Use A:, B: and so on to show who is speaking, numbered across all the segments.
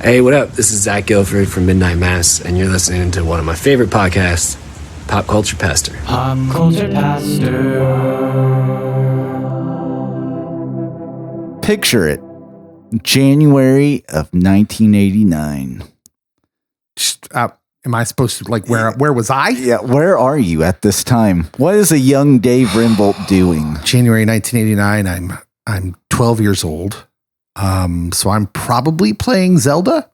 A: Hey, what up? This is Zach Guilford from Midnight Mass, and you're listening to one of my favorite podcasts, Pop Culture Pastor.
B: Pop Culture Pastor.
C: Picture it. January of 1989.
D: Am I supposed to, like, where was I?
C: Yeah, where are you at this time? What is a young Dave Rimbolt doing?
D: January 1989. I'm 12 years old. So I'm probably playing Zelda.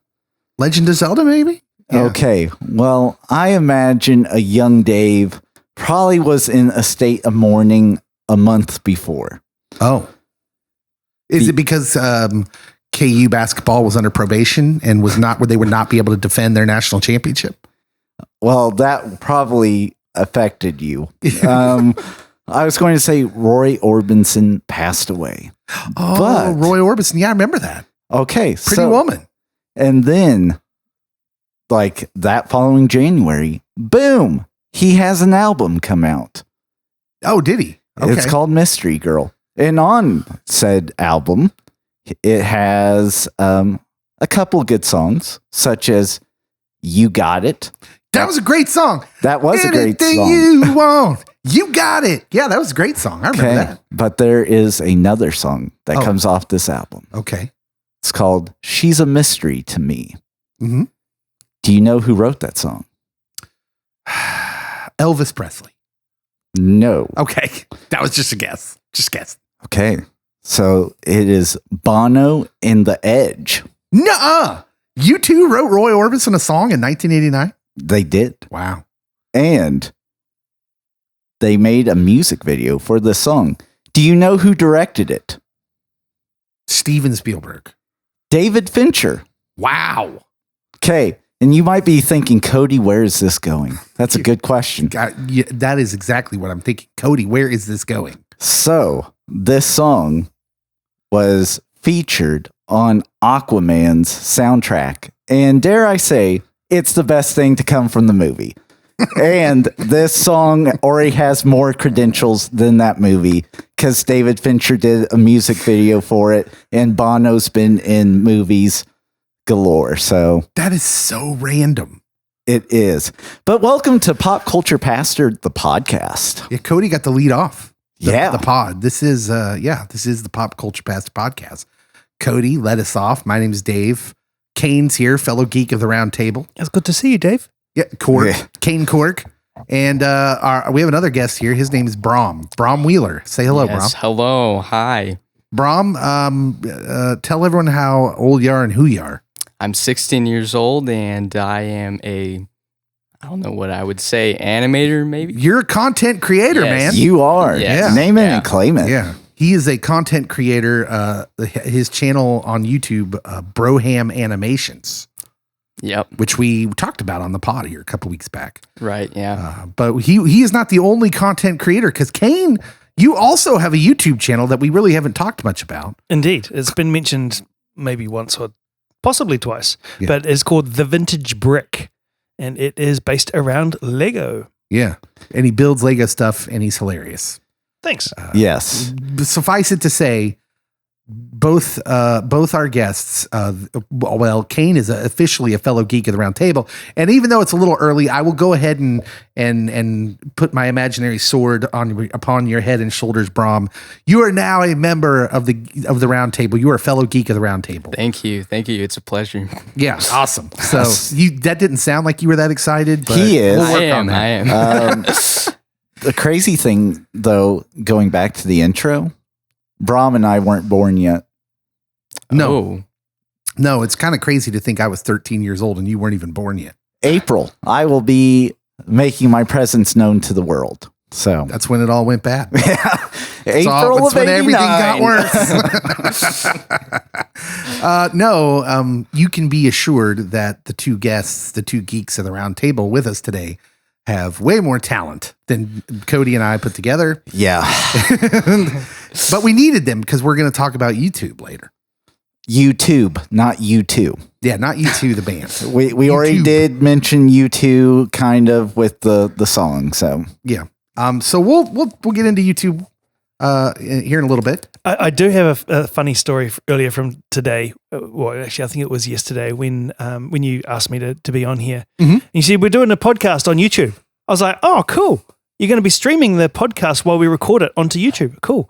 D: Legend of Zelda, maybe?
C: Yeah. Okay. Well, I imagine a young Dave probably was in a state of mourning a month before.
D: Oh. Is it because KU basketball was under probation and they would not be able to defend their national championship?
C: Well, that probably affected you. I was going to say Roy Orbison passed away.
D: Oh, but, Roy Orbison. Yeah, I remember that.
C: Okay.
D: Pretty Woman.
C: And then, like that following January, boom, he has an album come out.
D: Oh, did he? Okay.
C: It's called Mystery Girl. And on said album, it has a couple good songs, such as You Got It.
D: That was a great song.
C: That was a great song.
D: Anything you want. You got it. Yeah, that was a great song. I remember that.
C: But there is another song that comes off this album.
D: Okay.
C: It's called She's a Mystery to Me.
D: Mm-hmm.
C: Do you know who wrote that song?
D: Elvis Presley.
C: No.
D: Okay. That was just a guess. Just guess.
C: Okay. So it is Bono and The Edge.
D: Nuh-uh. You two wrote Roy Orbison a song in 1989?
C: They did.
D: Wow.
C: And they made a music video for this song. Do you know who directed it?
D: Steven Spielberg.
C: David Fincher.
D: Wow.
C: Okay. And you might be thinking, Cody, where is this going? That's a good question.
D: That is exactly what I'm thinking. Cody, where is this going?
C: So this song was featured on Aquaman's soundtrack. And dare I say, it's the best thing to come from the movie. And this song already has more credentials than that movie because David Fincher did a music video for it and Bono's been in movies galore. So
D: that is so random.
C: It is. But welcome to Pop Culture Pastor, the podcast.
D: Yeah, Cody got the lead off.
C: The
D: pod. This is the Pop Culture Pastor podcast. Cody, let us off. My name is Dave. Cain's here, fellow geek of the round table.
E: It's good to see you, Dave.
D: Yeah, Cain Cork. And we have another guest here. His name is Brahm Wheeler. Say hello, Brahm.
F: Hello. Hi.
D: Brahm, tell everyone how old you are and who you are.
F: I'm 16 years old, and I am I don't know what I would say, animator, maybe?
D: You're a content creator, man.
C: You are.
F: Yes.
C: Yeah. Name it and claim it.
D: Yeah. He is a content creator. His channel on YouTube, Broham Animations.
F: Yep.
D: Which we talked about on the pod here a couple weeks back.
F: Right, yeah.
D: But he is not the only content creator, because Cain, you also have a YouTube channel that we really haven't talked much about.
E: Indeed. It's been mentioned maybe once or possibly twice,
D: Yeah.
E: but it's called The Vintage Brick, and it is based around Lego.
D: Yeah. And he builds Lego stuff, and he's hilarious.
E: Thanks.
C: Yes.
D: Suffice it to say, both our guests, Cain is officially a fellow geek of the round table, and even though it's a little early, I will go ahead and put my imaginary sword upon your head and shoulders, Brahm. You are now a member of the round table. You are a fellow geek of the round table.
F: Thank you. It's a pleasure.
D: Yeah, awesome. So that didn't sound like you were that excited, but
C: He is.
D: We'll work on that.
F: I am.
C: The crazy thing, though, going back to the intro, Brahm and I weren't born yet.
D: No, it's kind of crazy to think I was 13 years old and you weren't even born yet.
C: April, I will be making my presence known to the world. So
D: that's when it all went bad.
C: Yeah. April
D: of 89. When everything got worse. You can be assured that the two guests, the two geeks of the round table with us today, have way more talent than Cody and I put together.
C: Yeah.
D: But we needed them because we're going to talk about YouTube later.
C: YouTube, not U2.
D: Yeah, not U2, the band.
C: We already did mention U2 kind of with the song. So
D: yeah. So we'll get into YouTube here in a little bit.
E: I do have a funny story earlier from today. Well, actually, I think it was yesterday when you asked me to be on here.
D: Mhm.
E: And you said, we're doing a podcast on YouTube. I was like, oh, cool. You're going to be streaming the podcast while we record it onto YouTube. Cool.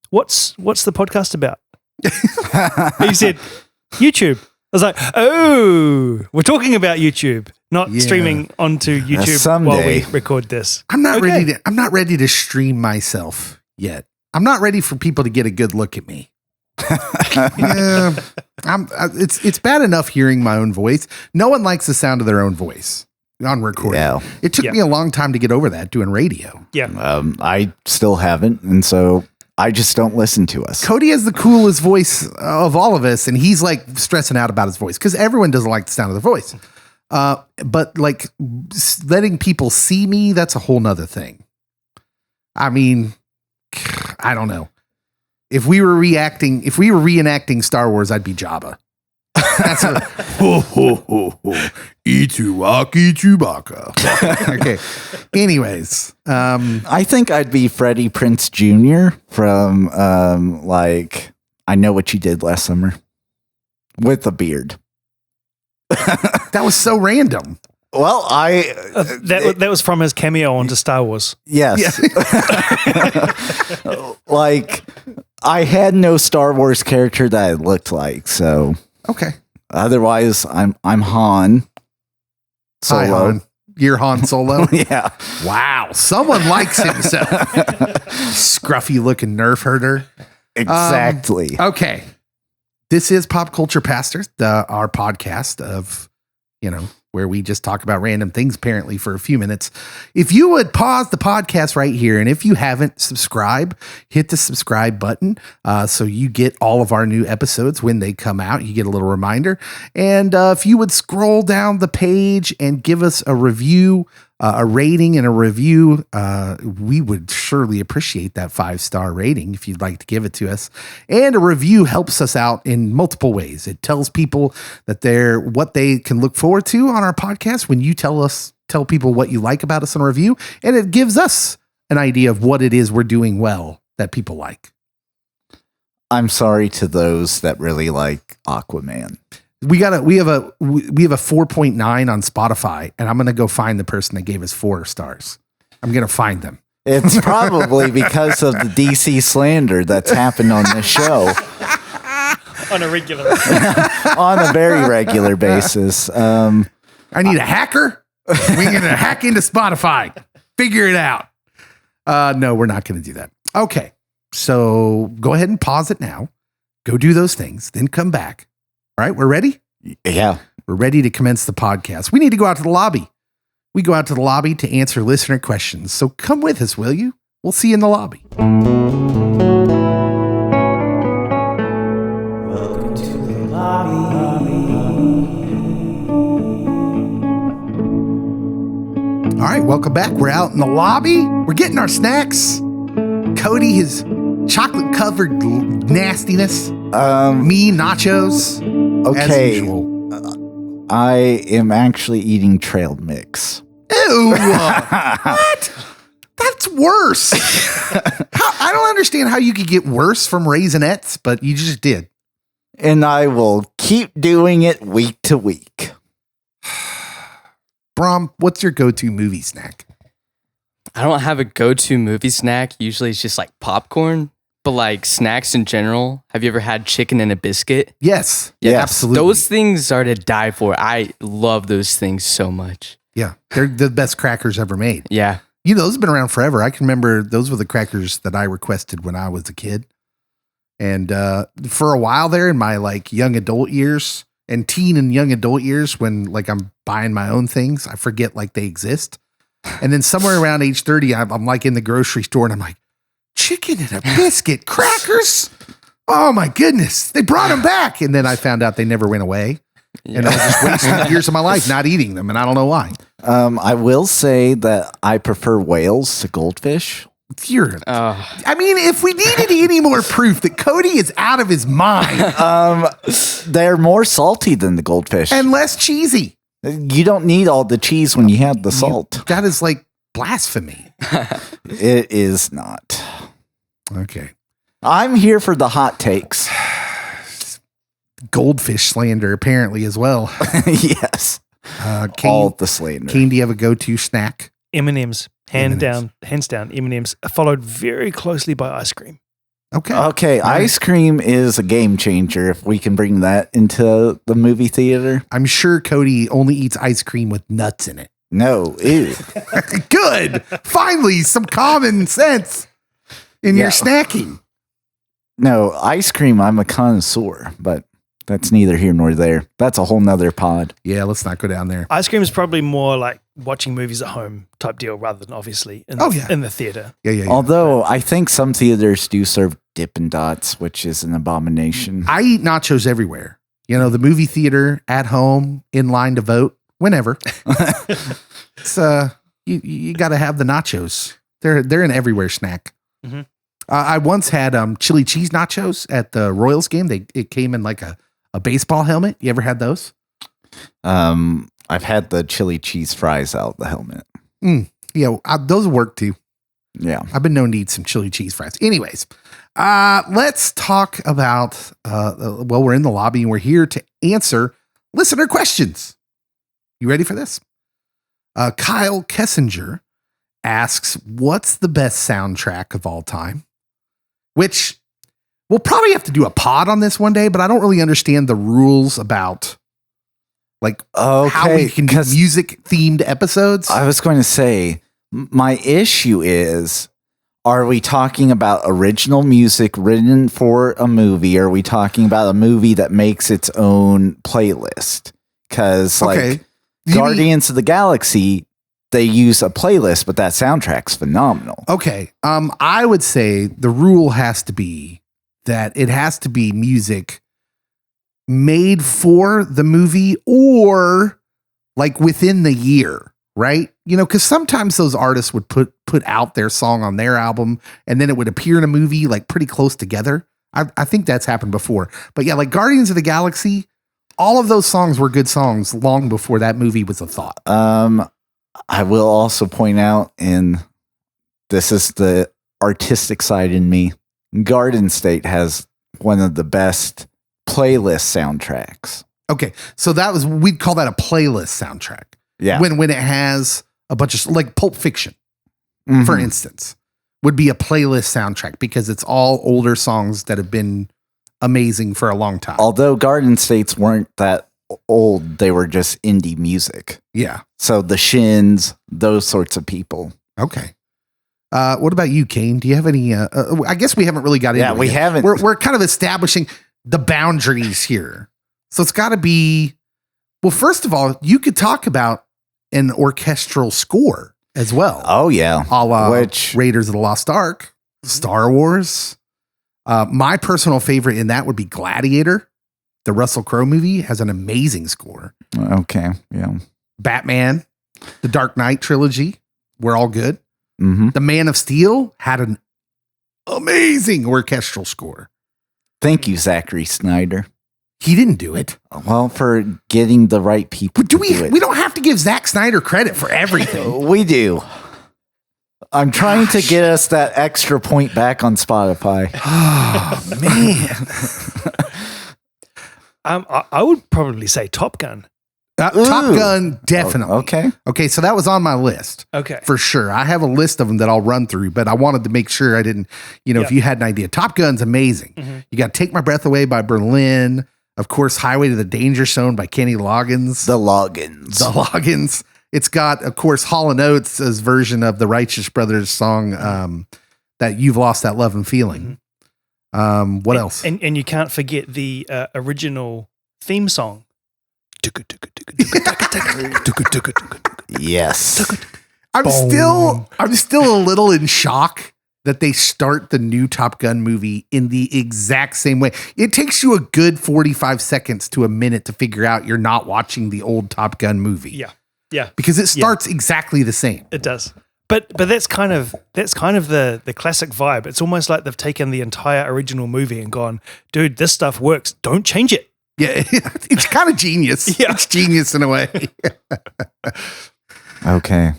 E: What's the podcast about? He said, YouTube. I was like, oh, we're talking about YouTube, not streaming onto YouTube while we record this.
D: I'm not ready to stream myself yet. I'm not ready for people to get a good look at me. It's bad enough hearing my own voice. No one likes the sound of their own voice on recording.
C: Yeah.
D: It took me a long time to get over that doing radio.
E: Yeah.
C: I still haven't, and so I just don't listen to us.
D: Cody has the coolest voice of all of us, and he's like stressing out about his voice because everyone doesn't like the sound of their voice. But like letting people see me, that's a whole nother thing. I mean, I don't know. If we were reenacting Star Wars, I'd be Jabba. That's a ho ho ho ho. Ituaki Chewbacca. Okay. Anyways,
C: I think I'd be Freddie Prinze Jr. from I Know What You Did Last Summer with a beard.
D: that was so random.
C: Well,
E: that was from his cameo onto Star Wars.
C: Yes. Like I had no Star Wars character that I looked like, so
D: Okay.
C: Otherwise, I'm Han Solo.
D: Hi, Han. You're Han Solo?
C: Yeah.
D: Wow. Someone likes himself. Scruffy looking nerf herder.
C: Exactly.
D: Okay. This is Pop Culture Pastors, our podcast of, where we just talk about random things apparently for a few minutes. If you would pause the podcast right here, and if you haven't subscribed, hit the subscribe button so you get all of our new episodes when they come out. You get a little reminder. And if you would scroll down the page and give us a review, a rating and a review, we would surely appreciate that 5-star rating if you'd like to give it to us. And a review helps us out in multiple ways. It tells people that what they can look forward to on our podcast when you tell people what you like about us in a review, and it gives us an idea of what it is we're doing well that people like.
C: I'm sorry to those that really like Aquaman.
D: We have a 4.9 on Spotify, and I'm going to go find the person that gave us 4 stars. I'm going to find them.
C: It's probably because of the DC slander that's happened on this show.
E: On a regular.
C: On a very regular basis.
D: I need a hacker. We're going to hack into Spotify. Figure it out. No, we're not going to do that. Okay. So go ahead and pause it now. Go do those things. Then come back. All right, we're ready?
C: Yeah.
D: We're ready to commence the podcast. We need to go out to the lobby. We go out to the lobby to answer listener questions. So come with us, will you? We'll see you in the lobby.
B: Welcome to the lobby.
D: All right, welcome back. We're out in the lobby. We're getting our snacks. Cody, his chocolate-covered nastiness. Me, nachos.
C: Okay.
D: As usual.
C: I am actually eating trail mix.
D: Ew. What? That's worse. I don't understand how you could get worse from Raisinets, but you just did.
C: And I will keep doing it week to week.
D: Brahm, what's your go-to movie snack?
F: I don't have a go-to movie snack. Usually it's just like popcorn. But like snacks in general, have you ever had chicken and a biscuit?
D: Yes.
C: Yes.
D: Absolutely.
F: Those things are to die for. I love those things so much.
D: Yeah. They're the best crackers ever made.
F: Yeah.
D: Those have been around forever. I can remember those were the crackers that I requested when I was a kid. And for a while there in my like young adult years and teen and young adult years when like I'm buying my own things, I forget like they exist. And then somewhere around age 30, I'm like in the grocery store and I'm like, chicken and a biscuit, crackers. Oh my goodness. They brought them back. And then I found out they never went away. Yeah. And I just wasted years of my life not eating them. And I don't know why.
C: I will say that I prefer whales to goldfish.
D: I mean, if we needed any more proof that Cody is out of his mind.
C: They're more salty than the goldfish.
D: And less cheesy.
C: You don't need all the cheese when you have the salt.
D: That is like blasphemy.
C: It is not.
D: Okay.
C: I'm here for the hot takes.
D: Goldfish slander, apparently, as well.
C: Yes. All the slander.
D: Cain, do you have a go-to snack?
E: M&M's, hands
D: M&Ms.
E: down. M&M's followed very closely by ice cream.
D: Okay.
C: Okay, ice cream is a game changer if we can bring that into the movie theater.
D: I'm sure Cody only eats ice cream with nuts in it.
C: No, ew.
D: Good. Finally, some common sense in your snacking.
C: No, ice cream, I'm a connoisseur, but that's neither here nor there. That's a whole nother pod.
D: Yeah, let's not go down there.
E: Ice cream is probably more like watching movies at home type deal rather than obviously in the theater.
D: Yeah.
C: Although I think some theaters do serve Dippin' Dots, which is an abomination.
D: I eat nachos everywhere. You know, the movie theater, at home, in line to vote, whenever. It's you got to have the nachos. They're an everywhere snack.
E: Mm-hmm.
D: I once had chili cheese nachos at the Royals game. It came in like a baseball helmet. You ever had those?
C: I've had the chili cheese fries out the helmet.
D: Yeah, those work too.
C: Yeah.
D: I've been known to eat some chili cheese fries. Anyways, let's talk about, we're in the lobby and we're here to answer listener questions. You ready for this? Kyle Kessinger asks, what's the best soundtrack of all time? Which we'll probably have to do a pod on this one day, but I don't really understand the rules about how we can do music themed episodes.
C: I was going to say, my issue is, are we talking about original music written for a movie? Or are we talking about a movie that makes its own playlist? Because Guardians of the Galaxy, they use a playlist, but that soundtrack's phenomenal.
D: Okay. I would say the rule has to be that it has to be music made for the movie or like within the year, right? You know, because sometimes those artists would put out their song on their album and then it would appear in a movie like pretty close together. I think that's happened before. But yeah, like Guardians of the Galaxy, all of those songs were good songs long before that movie was a thought.
C: I will also point out, and this is the artistic side in me, Garden State has one of the best playlist soundtracks.
D: Okay, so we'd call that a playlist soundtrack.
C: Yeah.
D: When it has a bunch of, like Pulp Fiction,
C: Mm-hmm.
D: for instance, would be a playlist soundtrack because it's all older songs that have been amazing for a long time.
C: Although Garden States weren't that old, they were just indie music.
D: Yeah.
C: So the Shins, those sorts of people.
D: Okay. What about you, Cain? Do you have any? I guess we haven't really got into it.
C: Yeah, we
D: yet.
C: haven't.
D: We're kind of establishing the boundaries here. So it's got to be. Well, first of all, you could talk about an orchestral score as well.
C: Oh yeah,
D: A la
C: which
D: Raiders of the Lost Ark, Star Wars. My personal favorite in that would be Gladiator. The Russell Crowe movie has an amazing score.
C: okay, yeah.
D: Batman, the Dark Knight trilogy, we're all good.
C: Mm-hmm.
D: The Man of Steel had an amazing orchestral score.
C: Thank you, Zachary Snyder.
D: He didn't do it.
C: Well, for getting the right people.
D: But do we?
C: it.
D: We don't have to give Zack Snyder credit for everything.
C: We do. I'm trying to get us that extra point back on Spotify.
D: Oh man!
E: I would probably say Top Gun.
D: Top Gun, definitely.
C: Okay.
D: Okay, so that was on my list.
E: Okay.
D: For sure. I have a list of them that I'll run through, but I wanted to make sure I didn't, if you had an idea. Top Gun's amazing.
E: Mm-hmm.
D: You got Take My Breath Away by Berlin. Of course, Highway to the Danger Zone by Kenny Loggins.
C: The Loggins. It's got, of course, Hall & Oates' version of the Righteous Brothers song, that You've Lost That Love and Feeling. What else?
E: And you can't forget the original theme song.
C: Yes.
D: I'm still a little in shock that they start the new Top Gun movie in the exact same way. It takes you a good 45 seconds to a minute to figure out you're not watching the old Top Gun movie.
E: Yeah.
D: Because it starts exactly the same.
E: It does. But that's kind of the classic vibe. It's almost like they've taken the entire original movie and gone, dude, this stuff works. Don't change it.
D: Yeah, it's kind of genius.
E: Yeah.
D: It's genius in a way.
C: Okay.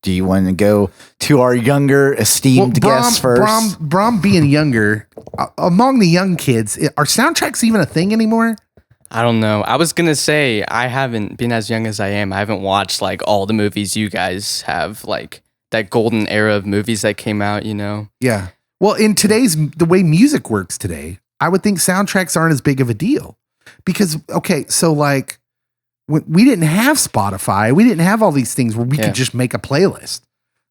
C: Do you want to go to our younger esteemed guests first?
D: Brahm being younger, among the young kids, are soundtracks even a thing anymore?
F: I don't know. I was gonna say I haven't been as young as I am. I haven't watched like all the movies you guys have, like that golden era of movies that came out. You know?
D: Yeah. Well, in the way music works today, I would think soundtracks aren't as big of a deal because so like when we didn't have Spotify, we didn't have all these things where we could just make a playlist.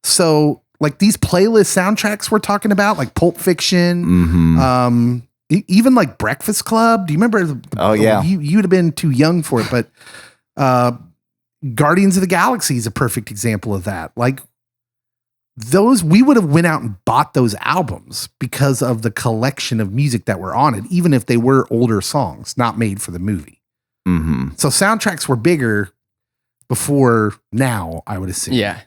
D: So like these playlist soundtracks we're talking about, like Pulp Fiction, even like Breakfast Club. Do you remember?
C: Oh yeah,
D: you'd have been too young for it, but Guardians of the Galaxy is a perfect example of that. Like those, we would have went out and bought those albums because of the collection of music that were on it, even if they were older songs, not made for the movie.
C: Mm-hmm.
D: So soundtracks were bigger before now, I would assume.
F: Yeah.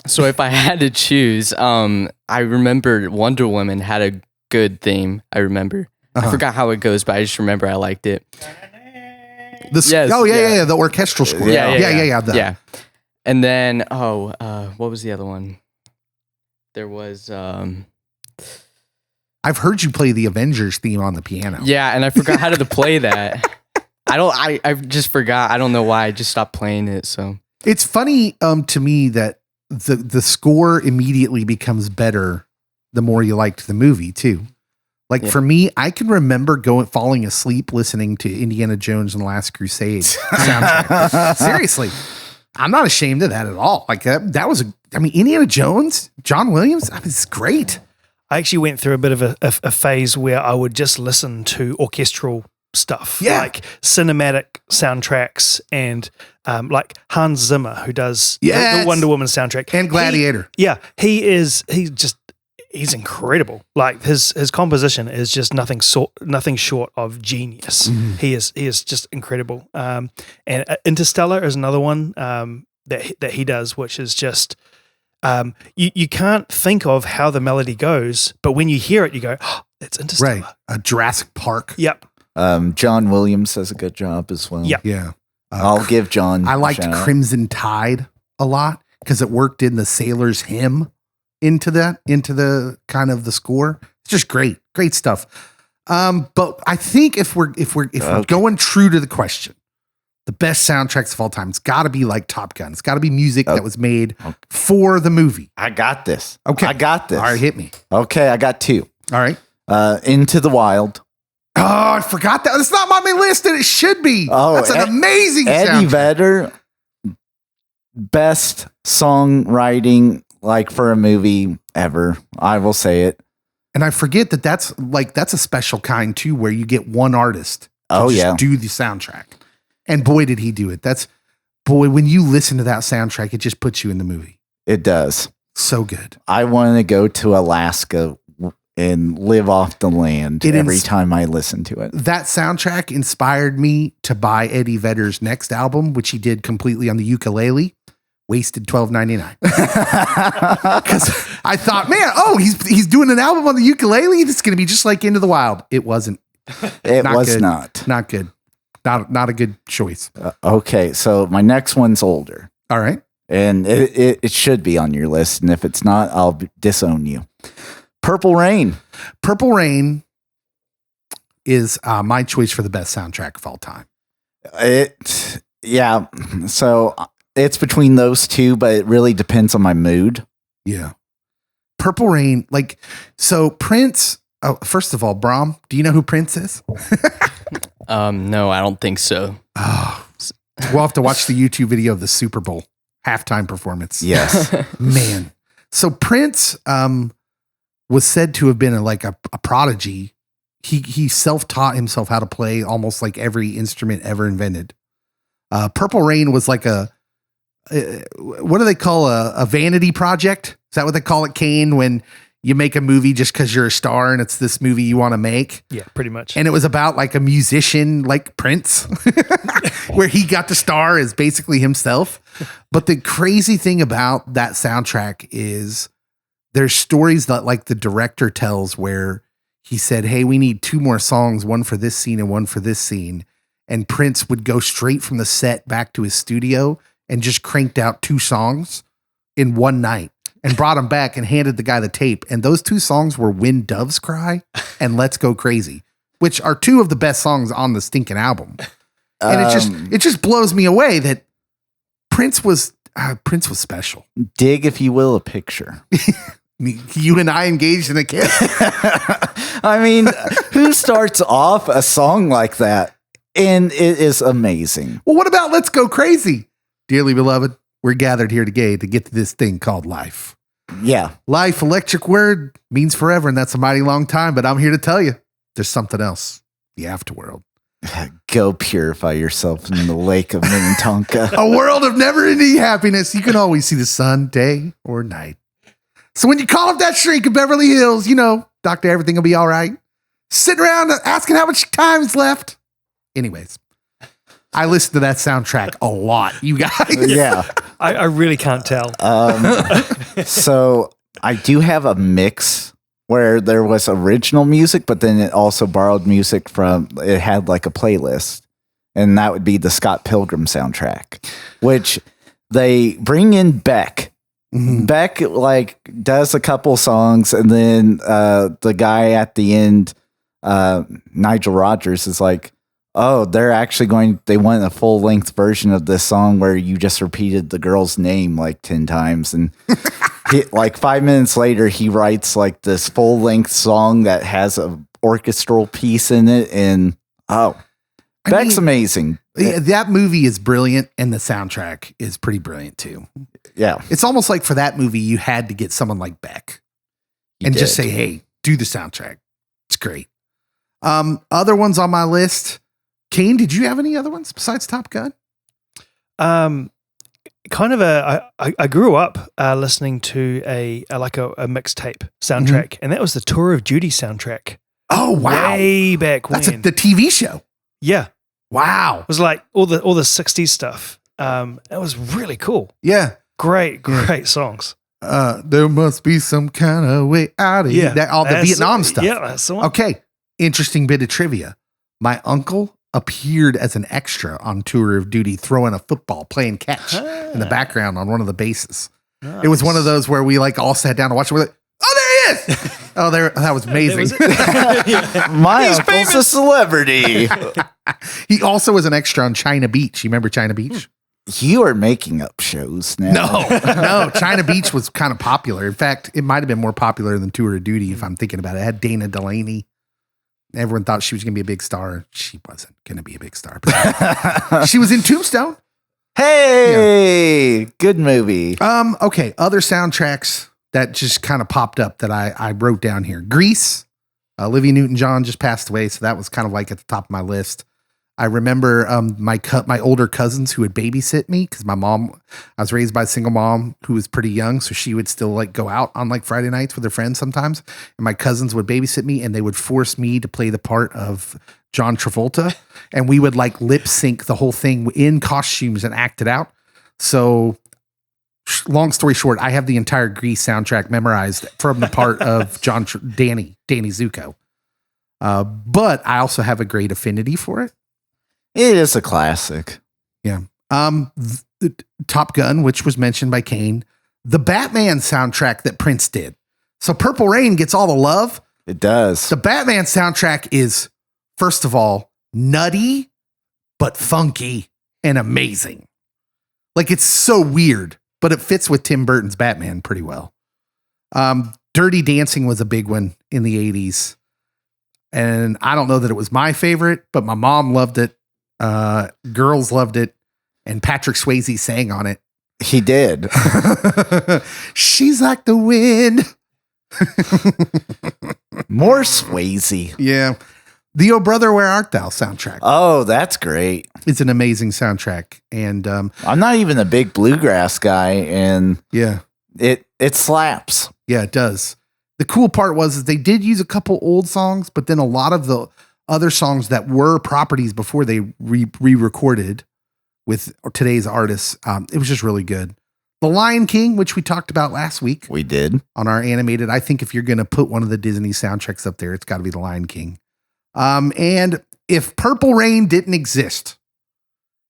F: So if I had to choose, I remember Wonder Woman had a good theme. I remember. I forgot how it goes, but I just remember I liked it.
D: The orchestral score.
F: Yeah. And then, what was the other one? There was.
D: I've heard you play the Avengers theme on the piano.
F: Yeah, and I forgot how to play that. I just forgot. I don't know why. I just stopped playing it. So
D: it's funny to me that the score immediately becomes better the more you liked the movie too. Like for me, I can remember falling asleep listening to Indiana Jones and the Last Crusade soundtrack. Seriously. I'm not ashamed of that at all. Like that was Indiana Jones, John Williams, it's great.
E: I actually went through a bit of a phase where I would just listen to orchestral stuff, like cinematic soundtracks, and like Hans Zimmer, who does the Wonder Woman soundtrack
D: and Gladiator.
E: He's incredible. Like his composition is just nothing short of genius.
D: Mm-hmm.
E: He is just incredible. And Interstellar is another one that he does, which is just you can't think of how the melody goes, but when you hear it, you go, oh, it's Interstellar.
D: Right. Jurassic Park.
E: Yep.
C: John Williams does a good job as well.
E: Yep.
D: Yeah.
C: I'll give John.
D: I liked Crimson Tide a lot because it worked in the Sailor's Hymn into the kind of the score. It's just great stuff. But I think if we're going true to the question, the best soundtracks of all time, it's got to be like Top Gun. It's got to be music that was made for the movie.
C: I got this.
D: Okay,
C: I got this.
D: All right, hit me.
C: Okay, I got two.
D: All right.
C: Into the Wild.
D: Oh, I forgot that. It's not on my list, and it should be. Oh, that's an amazing
C: Eddie
D: soundtrack.
C: Vedder, best songwriting like for a movie ever. I will say it.
D: And I forget that's a special kind too, where you get one artist to do the soundtrack. And boy, did he do it. When you listen to that soundtrack, it just puts you in the movie.
C: It does.
D: So good.
C: I want to go to Alaska and live off the land every time I listen to it.
D: That soundtrack inspired me to buy Eddie Vedder's next album, which he did completely on the ukulele. Wasted $12.99 because I thought, man, he's doing an album on the ukulele. It's going to be just like Into the Wild. It wasn't.
C: It was
D: good.
C: not
D: good. Not a good choice.
C: Okay, so my next one's older.
D: All right,
C: and it should be on your list. And if it's not, I'll disown you. Purple Rain.
D: Purple Rain is my choice for the best soundtrack of all time.
C: So. It's between those two, but it really depends on my mood.
D: Yeah. Purple Rain, so Prince, first of all, Brahm, do you know who Prince is?
F: No, I don't think so.
D: Oh, we'll have to watch the YouTube video of the Super Bowl halftime performance.
C: Yes.
D: Man. So Prince was said to have been a prodigy. He self-taught himself how to play almost like every instrument ever invented. Purple Rain was like what do they call a vanity project? Is that what they call it, Cain, when you make a movie just because you're a star and it's this movie you want to make?
E: Yeah, pretty much.
D: And it was about like a musician like Prince, where he got to star as basically himself. But the crazy thing about that soundtrack is there's stories that like the director tells where he said, hey, we need 2 more songs, one for this scene and one for this scene. And Prince would go straight from the set back to his studio and just cranked out 2 songs in one night and brought them back and handed the guy the tape. And those 2 songs were When Doves Cry and Let's Go Crazy, which are 2 of the best songs on the stinking album. And it just blows me away that Prince was special.
C: Dig, if you will, a picture.
D: You and I engaged in a kiss.
C: I mean, who starts off a song like that? And it is amazing.
D: Well, what about Let's Go Crazy? Dearly beloved, we're gathered here today to get to this thing called life.
C: Yeah.
D: Life, electric word, means forever, and that's a mighty long time. But I'm here to tell you, there's something else. The afterworld.
C: Go purify yourself in the lake of Minnetonka.
D: A world of never-ending happiness. You can always see the sun, day or night. So when you call up that shrink in Beverly Hills, you know, doctor, everything will be all right. Sitting around asking how much time's left. Anyways, I listen to that soundtrack a lot, you guys.
C: Yeah.
E: I really can't tell.
C: So I do have a mix where there was original music, but then it also borrowed music it had like a playlist, and that would be the Scott Pilgrim soundtrack, which they bring in Beck. Mm-hmm. Beck like does a couple songs, and then the guy at the end, Nigel Rodgers, is like, oh, they want a full length version of this song where you just repeated the girl's name like 10 times. And like 5 minutes later, he writes like this full length song that has a orchestral piece in it. And Beck's amazing.
D: That movie is brilliant, and the soundtrack is pretty brilliant too.
C: Yeah.
D: It's almost like for that movie, you had to get someone like Beck and just say, hey, do the soundtrack. It's great. Other ones on my list. Cain, did you have any other ones besides Top Gun?
E: Kind of I grew up listening to a mixtape soundtrack, and that was the Tour of Duty soundtrack.
D: Oh wow!
E: Way back when.
D: That's the TV show.
E: Yeah.
D: Wow.
E: It was like all the 60s stuff. It was really cool.
D: Yeah.
E: Great songs.
D: There must be some kind of way out of here. All the Vietnam stuff.
E: Yeah, that's the one.
D: Okay. Interesting bit of trivia. My uncle appeared as an extra on Tour of Duty, throwing a football, playing catch in the background on one of the bases. Nice. It was one of those where we like all sat down to watch it. We're like, oh, there he is. That was amazing.
C: My uncle's a celebrity.
D: He also was an extra on China Beach. You remember China Beach?
C: You are making up shows now.
D: No. China Beach was kind of popular. In fact, it might have been more popular than Tour of Duty if I'm thinking about it. It had Dana Delaney. Everyone thought she was going to be a big star. She wasn't going to be a big star. But she was in Tombstone.
C: Hey, good movie.
D: Okay, other soundtracks that just kind of popped up that I wrote down here. Grease. Olivia Newton-John just passed away, so that was kind of like at the top of my list. I remember my older cousins who would babysit me because I was raised by a single mom who was pretty young, so she would still like go out on like Friday nights with her friends sometimes, and my cousins would babysit me, and they would force me to play the part of John Travolta, and we would like lip sync the whole thing in costumes and act it out. So, long story short, I have the entire Grease soundtrack memorized from the part of Danny Zuko, but I also have a great affinity for it.
C: It is a classic.
D: Yeah. The Top Gun, which was mentioned by Cain, the Batman soundtrack that Prince did. So Purple Rain gets all the love.
C: It does.
D: The Batman soundtrack is, first of all, nutty, but funky and amazing. Like it's so weird, but it fits with Tim Burton's Batman pretty well. Dirty Dancing was a big one in the 80s. And I don't know that it was my favorite, but my mom loved it. Girls loved it, and Patrick Swayze sang on it.
C: He did.
D: She's like the wind.
C: More Swayze.
D: Yeah. The Oh Brother, Where Art Thou soundtrack.
C: Oh, that's great.
D: It's an amazing soundtrack. And
C: I'm not even a big bluegrass guy, and
D: yeah,
C: it slaps.
D: Yeah, it does. The cool part was they did use a couple old songs, but then a lot of the other songs that were properties before they re-recorded with today's artists. It was just really good. The Lion King, which we talked about last week.
C: We did. On
D: our animated. I think if you're going to put one of the Disney soundtracks up there, it's got to be The Lion King. And if Purple Rain didn't exist,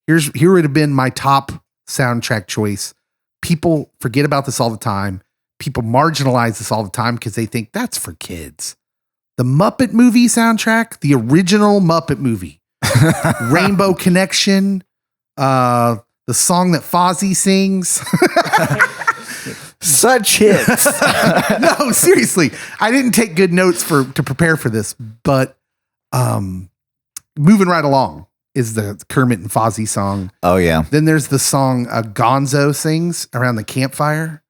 D: here would have been my top soundtrack choice. People forget about this all the time. People marginalize this all the time because they think that's for kids. The Muppet movie soundtrack, the original Muppet movie, Rainbow Connection, the song that Fozzie sings.
C: Such hits.
D: No, seriously. I didn't take good notes to prepare for this, but moving right along is the Kermit and Fozzie song.
C: Oh, yeah.
D: Then there's the song Gonzo sings around the campfire.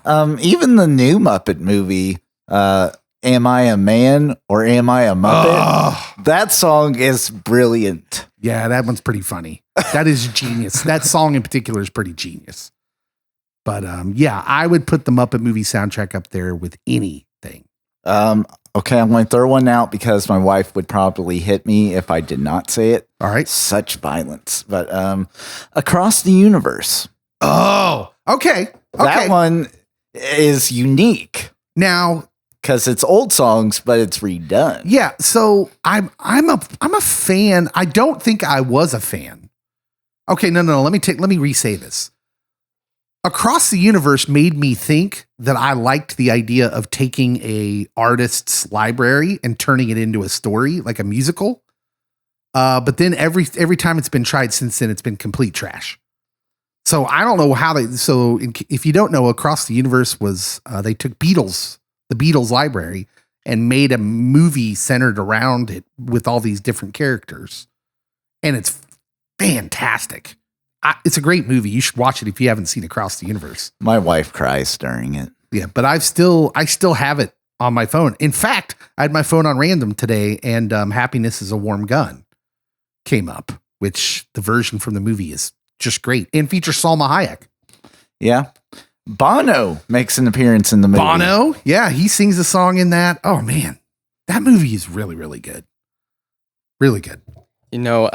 C: Even the new Muppet movie, Am I a Man or Am I a Muppet? That song is brilliant.
D: Yeah, that one's pretty funny. That is genius. That song in particular is pretty genius. But yeah, I would put the Muppet movie soundtrack up there with anything.
C: Okay, I'm going to throw one out because my wife would probably hit me if I did not say it.
D: All right.
C: Such violence. But Across the Universe.
D: Oh, okay.
C: That one is unique.
D: Now,
C: because it's old songs, but it's redone.
D: yeah, so I'm a fan. I don't think I was a fan. Okay, no. Let me re-say this. Across the Universe made me think that I liked the idea of taking a artist's library and turning it into a story, like a musical. But then every time it's been tried since then, it's been complete trash. So I don't know how if you don't know, Across the Universe was, they took the Beatles library and made a movie centered around it with all these different characters. And it's fantastic. It's a great movie. You should watch it if you haven't seen Across the Universe.
C: My wife cries during it.
D: Yeah, but I still have it on my phone. In fact, I had my phone on random today, and Happiness is a Warm Gun came up, which the version from the movie is just great and features Salma Hayek.
C: Yeah. Bono makes an appearance in the movie.
D: Bono? Yeah, he sings a song in that. Oh, man. That movie is really, really good. Really good.
F: You know,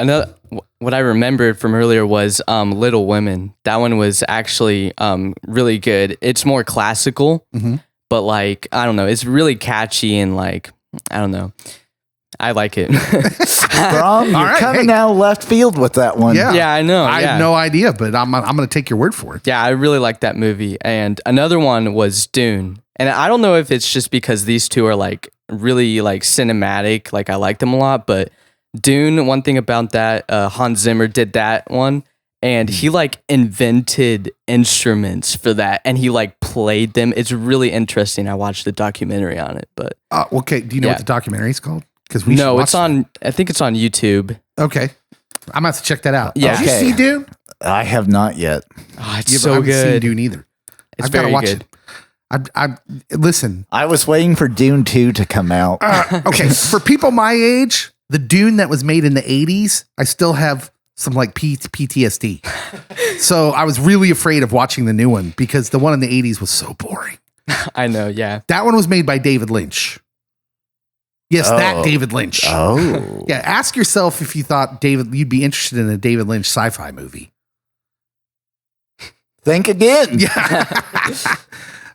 F: what I remembered from earlier was Little Women. That one was actually really good. It's more classical, but like, I don't know, it's really catchy and like, I don't know. I like it.
C: Brahm, you're coming out left field with that one.
F: Yeah, I know.
D: I have no idea, but I'm going to take your word for it.
F: Yeah, I really like that movie. And another one was Dune. And I don't know if it's just because these two are like really like cinematic, like I like them a lot, but Dune, one thing about that, Hans Zimmer did that one, and he like invented instruments for that, and he like played them. It's really interesting. I watched the documentary on it, but
D: okay. Do you know what the documentary is called? Because
F: I think it's on YouTube.
D: Okay, I'm gonna have to check that out.
F: Yeah.
D: Did you see Dune?
C: I have not yet.
F: Oh, it's
D: I
F: so
D: haven't seen
F: good.
D: Dune either.
F: It's
D: I've got to
F: very
D: watch
F: good.
D: it. Listen.
C: I was waiting for Dune 2 to come out.
D: Okay, for people my age, the Dune that was made in the 80s, I still have some like PTSD. So I was really afraid of watching the new one because the one in the 80s was so boring.
F: I know, yeah.
D: That one was made by David Lynch. Yes, that David Lynch.
C: Oh.
D: Yeah, ask yourself if you thought you'd be interested in a David Lynch sci-fi movie.
C: Think again.
D: Yeah.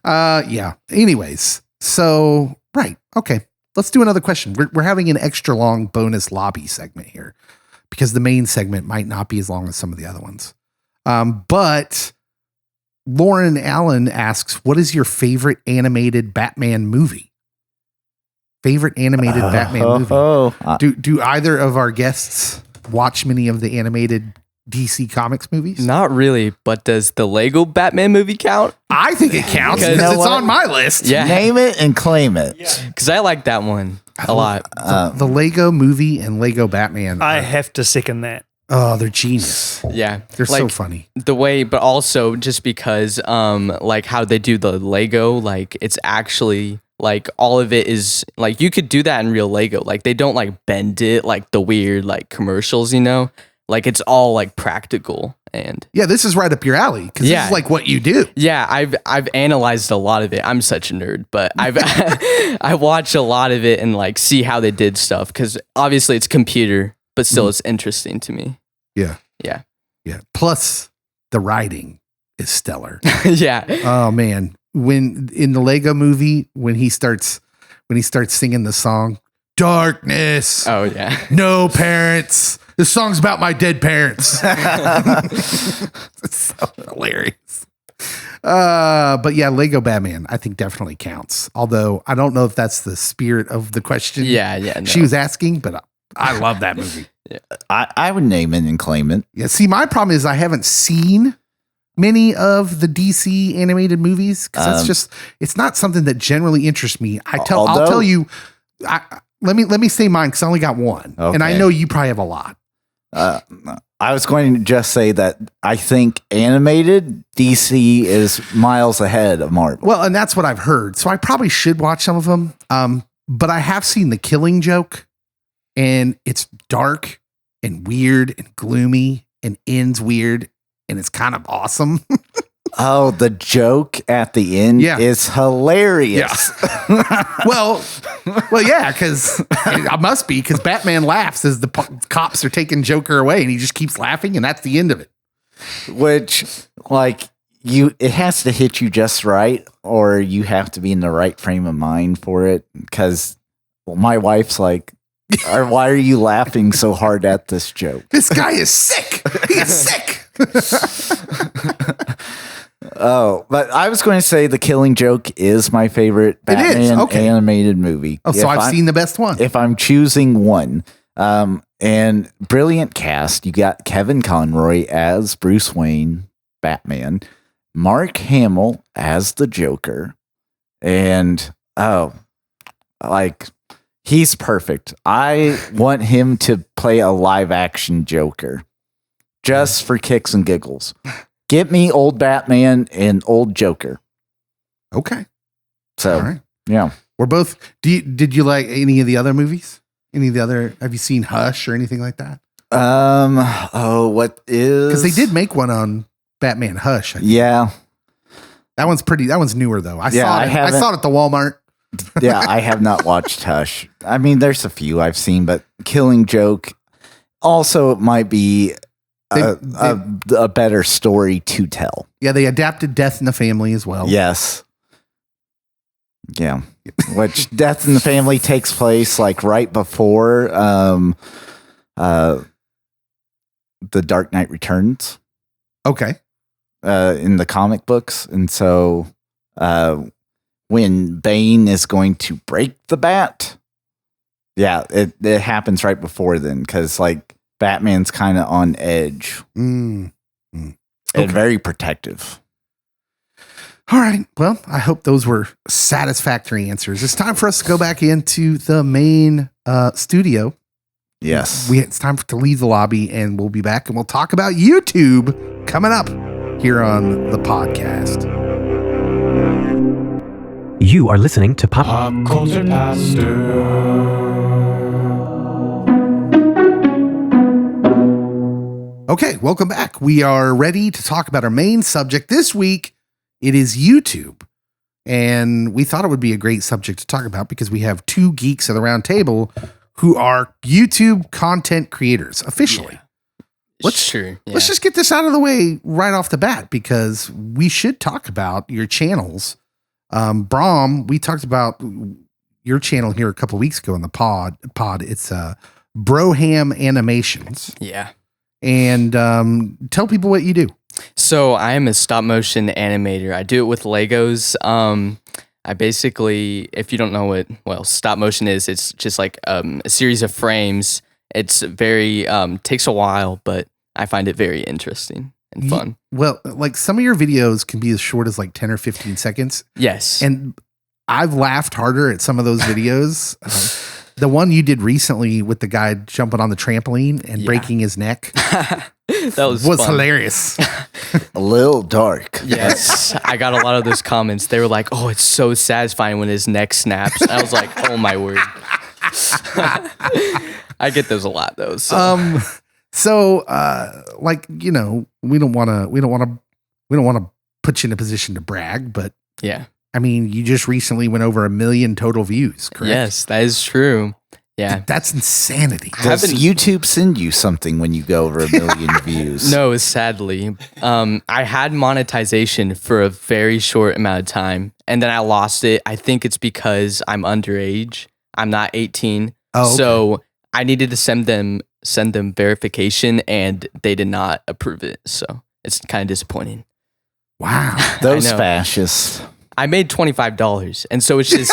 D: Yeah. Anyways, so, right. Okay. Let's do another question. We're having an extra long bonus lobby segment here because the main segment might not be as long as some of the other ones. But Lauren Allen asks, what is your favorite animated Batman movie? Favorite animated Batman movie? Do either of our guests watch many of the animated DC Comics movies?
F: Not really, but does the Lego Batman movie count?
D: I think it counts because it's on my list.
F: Yeah.
C: Name it and claim it.
F: Because I like that one a lot.
D: The Lego movie and Lego Batman.
E: I have to second that.
D: Oh, they're genius.
F: Yeah.
D: They're so funny.
F: The way, but also just because like how they do the Lego, like it's actually like all of it is like you could do that in real Lego. Like they don't like bend it like the weird like commercials, you know? Like it's all like practical and
D: yeah, this is right up your alley because this is like what you do.
F: Yeah, I've analyzed a lot of it. I'm such a nerd, but I watch a lot of it and like see how they did stuff because obviously it's computer, but still it's interesting to me.
D: Yeah.
F: Yeah.
D: Yeah. Plus the writing is stellar.
F: Yeah.
D: Oh man. When in the Lego movie, when he starts singing the song, darkness.
F: Oh yeah.
D: No parents. This song's about my dead parents. It's so hilarious. But yeah, Lego Batman, I think definitely counts. Although I don't know if that's the spirit of the question.
F: Yeah. No.
D: She was asking, but I love that movie.
C: I would name it and claim it.
D: Yeah. See, my problem is I haven't seen many of the DC animated movies because it's not something that generally interests me. I'll tell you. Let me say mine because I only got one, and I know you probably have a lot.
C: I was going to just say that I think animated DC is miles ahead of Marvel.
D: Well, and that's what I've heard. So I probably should watch some of them. But I have seen The Killing Joke, and it's dark and weird and gloomy and ends weird, and it's kind of awesome.
C: Oh, the joke at the end is hilarious.
D: Yeah. well, yeah, because it must be because Batman laughs as the cops are taking Joker away, and he just keeps laughing, and that's the end of it.
C: Which, like, it has to hit you just right, or you have to be in the right frame of mind for it. Because my wife's like, why are you laughing so hard at this joke?
D: This guy is sick. He is sick.
C: Oh, but I was going to say The Killing Joke is my favorite Batman animated movie.
D: Oh, so I've seen the best one.
C: If I'm choosing one, and brilliant cast. You got Kevin Conroy as Bruce Wayne, Batman, Mark Hamill as the Joker, and he's perfect. I want him to play a live action Joker just for kicks and giggles. Get me old Batman and old Joker.
D: Okay.
C: So,
D: all right.
C: Yeah.
D: We're both. Did you like any of the other movies? Any of the other? Have you seen Hush or anything like that?
C: What is?
D: Because they did make one on Batman Hush.
C: Yeah.
D: That one's pretty. That one's newer though. I saw it at the Walmart.
C: Yeah, I have not watched Hush. I mean, there's a few I've seen, but Killing Joke also might be a better story to tell.
D: Yeah, they adapted Death in the Family as well.
C: Yes. Yeah. Which Death in the Family takes place like right before The Dark Knight Returns.
D: Okay.
C: In the comic books. And so when Bane is going to break the bat, yeah, it happens right before then because like Batman's kind of on edge and very protective.
D: All right. Well, I hope those were satisfactory answers. It's time for us to go back into the main studio.
C: Yes.
D: It's time to leave the lobby, and we'll be back, and we'll talk about YouTube coming up here on the podcast.
B: You are listening to Pop
G: Culture Pastor.
D: Okay, welcome back. We are ready to talk about our main subject this week. It is YouTube. And we thought it would be a great subject to talk about because we have two geeks at the round table who are YouTube content creators officially.
F: Yeah.
D: Let's just get this out of the way right off the bat because we should talk about your channels. Brahm, we talked about your channel here a couple of weeks ago in the pod. It's Broham Animations.
F: Yeah.
D: And tell people what you do.
F: So I am a stop motion animator. I do it with Legos. I basically, if you don't know what stop motion is, it's just like a series of frames. It's very takes a while, but I find it very interesting and fun.
D: Well, like some of your videos can be as short as like 10 or 15 seconds.
F: Yes.
D: And I've laughed harder at some of those videos. The one you did recently with the guy jumping on the trampoline and breaking his neck.
F: That was fun.
D: Hilarious.
C: A little dark.
F: Yes. I got a lot of those comments. They were like, oh, it's so satisfying when his neck snaps. I was like, oh my word. I get those a lot though.
D: So. Like, you know, we don't want to put you in a position to brag, but
F: yeah.
D: I mean, you just recently went over 1 million total views, correct?
F: Yes, that is true. Yeah.
D: That's insanity.
C: Does YouTube send you something when you go over 1 million views?
F: No, sadly. I had monetization for a very short amount of time, and then I lost it. I think it's because I'm underage. I'm not 18.
D: Oh, okay.
F: So I needed to send them send them verification and they did not approve it. So it's kind of disappointing.
D: Wow.
C: Those
F: I know.
C: fascists.
F: I made $25. And so it's just,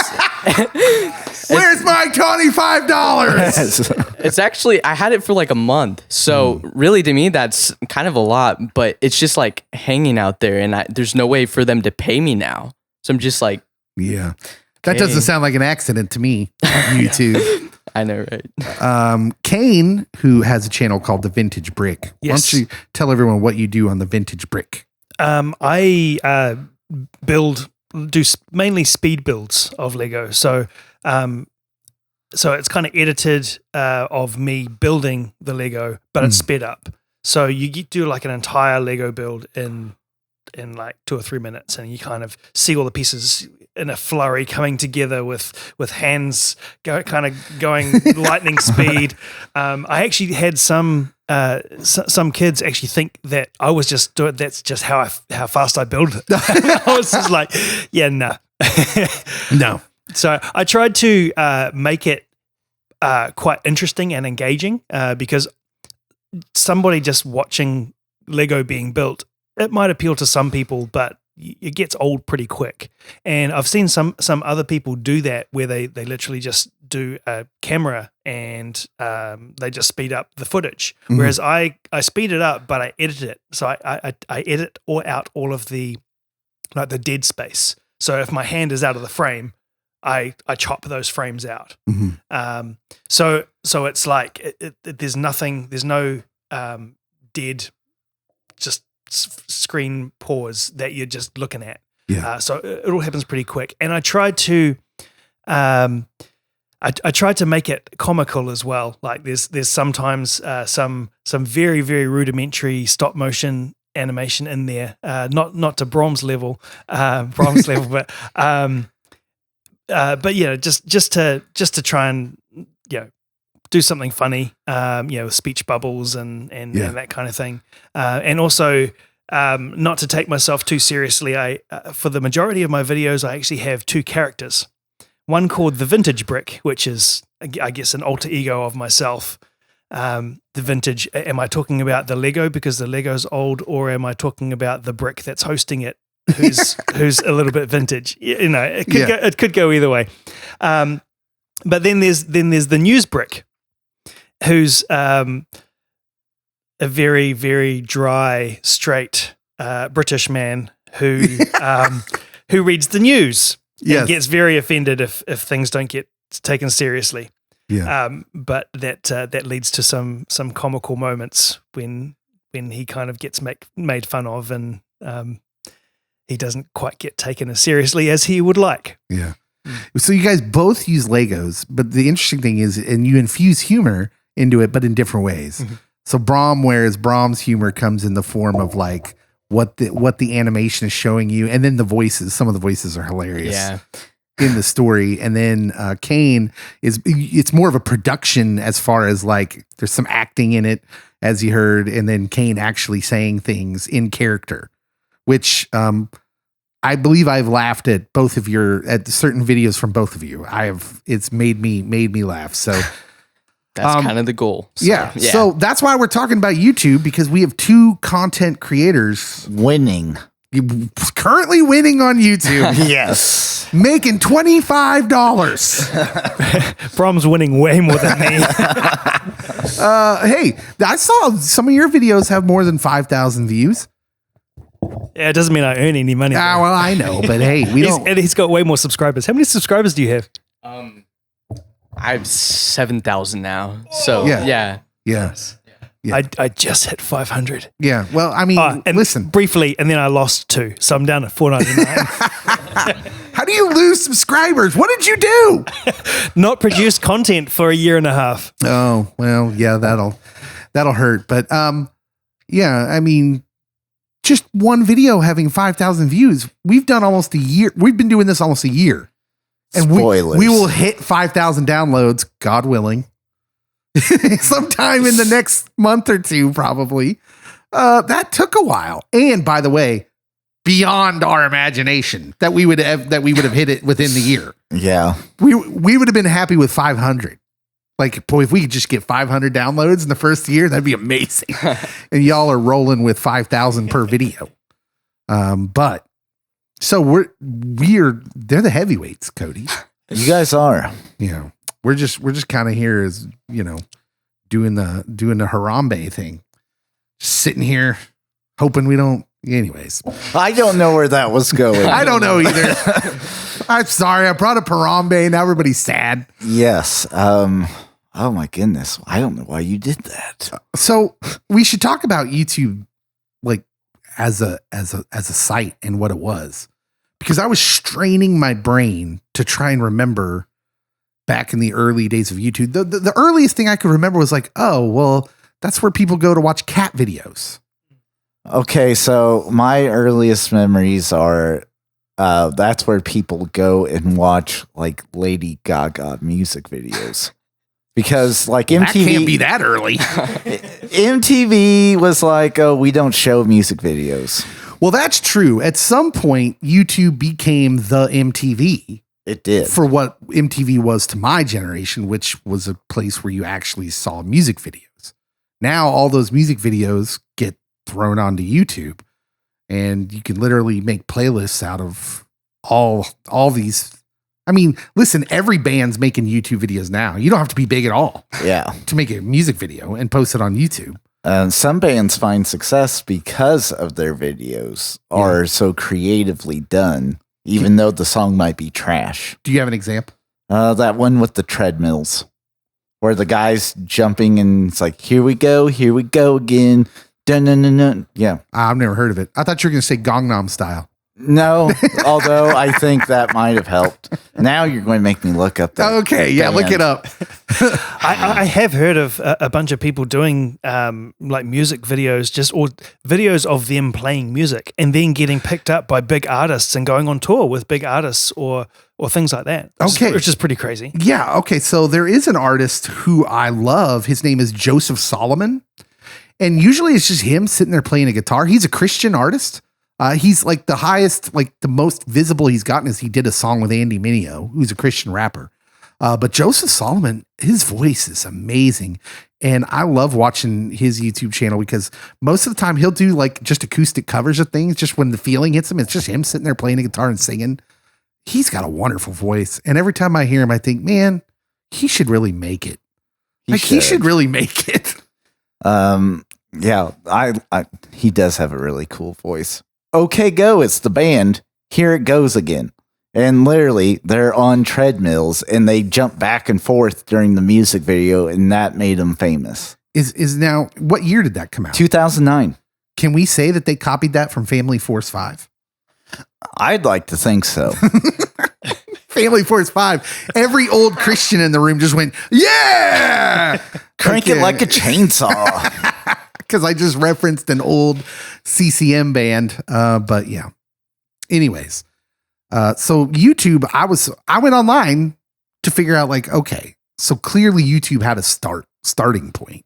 D: Where's my $25?
F: it's actually, I had it for like a month. So really to me, that's kind of a lot, but it's just like hanging out there and there's no way for them to pay me now. So I'm just like,
D: Yeah. That
F: Okay.
D: doesn't sound like an accident to me, YouTube.
F: I know, right?
D: Cain, who has a channel called The Vintage Brick.
E: Yes.
D: Why don't you tell everyone what you do on The Vintage Brick?
E: I do mainly speed builds of Lego. So it's kind of edited of me building the Lego, but it's sped up. So you do like an entire Lego build in like 2 or 3 minutes, and you kind of see all the pieces in a flurry coming together with hands going lightning speed. I actually had some kids actually think that I was just doing. That's just how fast I build it. I was just like, yeah, no.
D: No.
E: So I tried to make it quite interesting and engaging because somebody just watching Lego being built, it might appeal to some people, but it gets old pretty quick. And I've seen some other people do that where they literally just do a camera and they just speed up the footage.
D: Mhm.
E: Whereas I speed it up, but I edit it. So I edit out all of the like the dead space. So if my hand is out of the frame, I chop those frames out.
D: Mhm.
E: So it's like there's no dead just screen pause that you're just looking at.
D: Yeah.
E: So it all happens pretty quick. And I tried to I tried to make it comical as well. Like there's sometimes some very, very rudimentary stop motion animation in there. Not to Brahms level, but yeah, just to try and do something funny, with speech bubbles and that kind of thing, and also not to take myself too seriously. I for the majority of my videos, I actually have 2 characters. One called the Vintage Brick, which is, I guess, an alter ego of myself. The vintage. Am I talking about the Lego because the Lego's old, or am I talking about the brick that's hosting it, who's a little bit vintage? It could go either way. But then there's the news brick, who's a very, very dry, straight British man who reads the news and gets very offended if things don't get taken seriously.
D: Yeah.
E: But that leads to some comical moments when he kind of gets made fun of and he doesn't quite get taken as seriously as he would like.
D: Yeah. So you guys both use Legos, but the interesting thing is, and you infuse humor into it, but in different ways.
E: Mm-hmm.
D: So whereas Brahm's humor comes in the form of like what the animation is showing you, and then the voices. Some of the voices are hilarious.
F: Yeah.
D: In the story. And then Cain it's more of a production as far as like there's some acting in it, as you heard, and then Cain actually saying things in character, which I believe I've laughed at at certain videos from both of you. It's made me laugh. So
F: That's kind of the goal. So,
D: yeah. So that's why we're talking about YouTube, because we have 2 content creators currently winning on YouTube.
C: Yes.
D: Making $25.
E: Brahm's winning way more than me.
D: Hey, I saw some of your videos have more than 5,000 views.
E: Yeah, it doesn't mean I earn any money.
D: Ah, well, I know, but hey,
E: He's got way more subscribers. How many subscribers do you have?
F: I have 7,000 now. So
D: Yeah.
F: yeah.
E: I just hit 500.
D: Yeah. Well, I mean,
E: and
D: listen.
E: briefly, and then I lost 2, so I'm down at 499.
D: How do you lose subscribers? What did you do?
E: Not produced content for a year and a half.
D: Oh, well, yeah, that'll hurt. But yeah, I mean, just one video having 5,000 views. We've done almost a year. We've been doing this almost a year. And
C: Spoilers.
D: we will hit 5,000 downloads, God willing, sometime in the next month or 2, probably. That took a while. And by the way, beyond our imagination that we would have hit it within the year.
C: Yeah.
D: We would have been happy with 500. Like, boy, if we could just get 500 downloads in the first year, that'd be amazing. And y'all are rolling with 5,000 per video. But so they're the heavyweights, Cody.
C: You guys are.
D: You know, we're just kind of here as, you know, doing the Harambe thing. Just sitting here hoping we don't. Anyways,
C: I don't know where that was going.
D: I don't know either. I'm sorry. I brought up Harambe. Now everybody's sad.
C: Yes. Oh my goodness. I don't know why you did that.
D: So we should talk about YouTube, like as a site and what it was, because I was straining my brain to try and remember back in the early days of YouTube. The earliest thing I could remember was like, oh, well, that's where people go to watch cat videos.
C: Okay, so my earliest memories are that's where people go and watch like Lady Gaga music videos. Because like MTV
D: That can't be that early.
C: MTV was like, oh, we don't show music videos.
D: Well, that's true. At some point, YouTube became the MTV.
C: It did.
D: For what MTV was to my generation, which was a place where you actually saw music videos. Now all those music videos get thrown onto YouTube, and you can literally make playlists out of all these. I mean, listen, every band's making YouTube videos now. You don't have to be big at all,
C: Yeah.
D: to make a music video and post it on YouTube.
C: Some bands find success because of their videos are so creatively done, even though the song might be trash.
D: Do you have an example?
C: That one with the treadmills, where the guy's jumping and it's like, here we go again. Dun, dun, dun, dun. Yeah.
D: I've never heard of it. I thought you were going to say Gangnam Style.
C: No, although I think that might have helped. Now you're going to make me look up that.
D: Okay, yeah, look it up.
E: I have heard of a bunch of people doing like music videos, or videos of them playing music and then getting picked up by big artists and going on tour with big artists or things like that. Which is pretty crazy.
D: Yeah, okay. So there is an artist who I love. His name is Joseph Solomon. And usually it's just him sitting there playing a guitar. He's a Christian artist. He's like the highest, like the most visible he's gotten is he did a song with Andy Mineo, who's a Christian rapper. But Joseph Solomon, his voice is amazing. And I love watching his YouTube channel because most of the time he'll do like just acoustic covers of things. Just when the feeling hits him, it's just him sitting there playing a guitar and singing. He's got a wonderful voice. And every time I hear him, I think, man, he should really make it. He should really make it.
C: Yeah, he does have a really cool voice. Okay, go. It's the band. Here it goes again. And literally, they're on treadmills and they jump back and forth during the music video, and that made them famous.
D: Is now, what year did that come out?
C: 2009.
D: Can we say that they copied that from Family Force 5?
C: I'd like to think so.
D: Family Force 5. Every old Christian in the room just went, yeah!
C: Crank it like a chainsaw.
D: Because I just referenced an old CCM band. But yeah. Anyways. So YouTube, I went online to figure out like, okay, so clearly YouTube had a starting point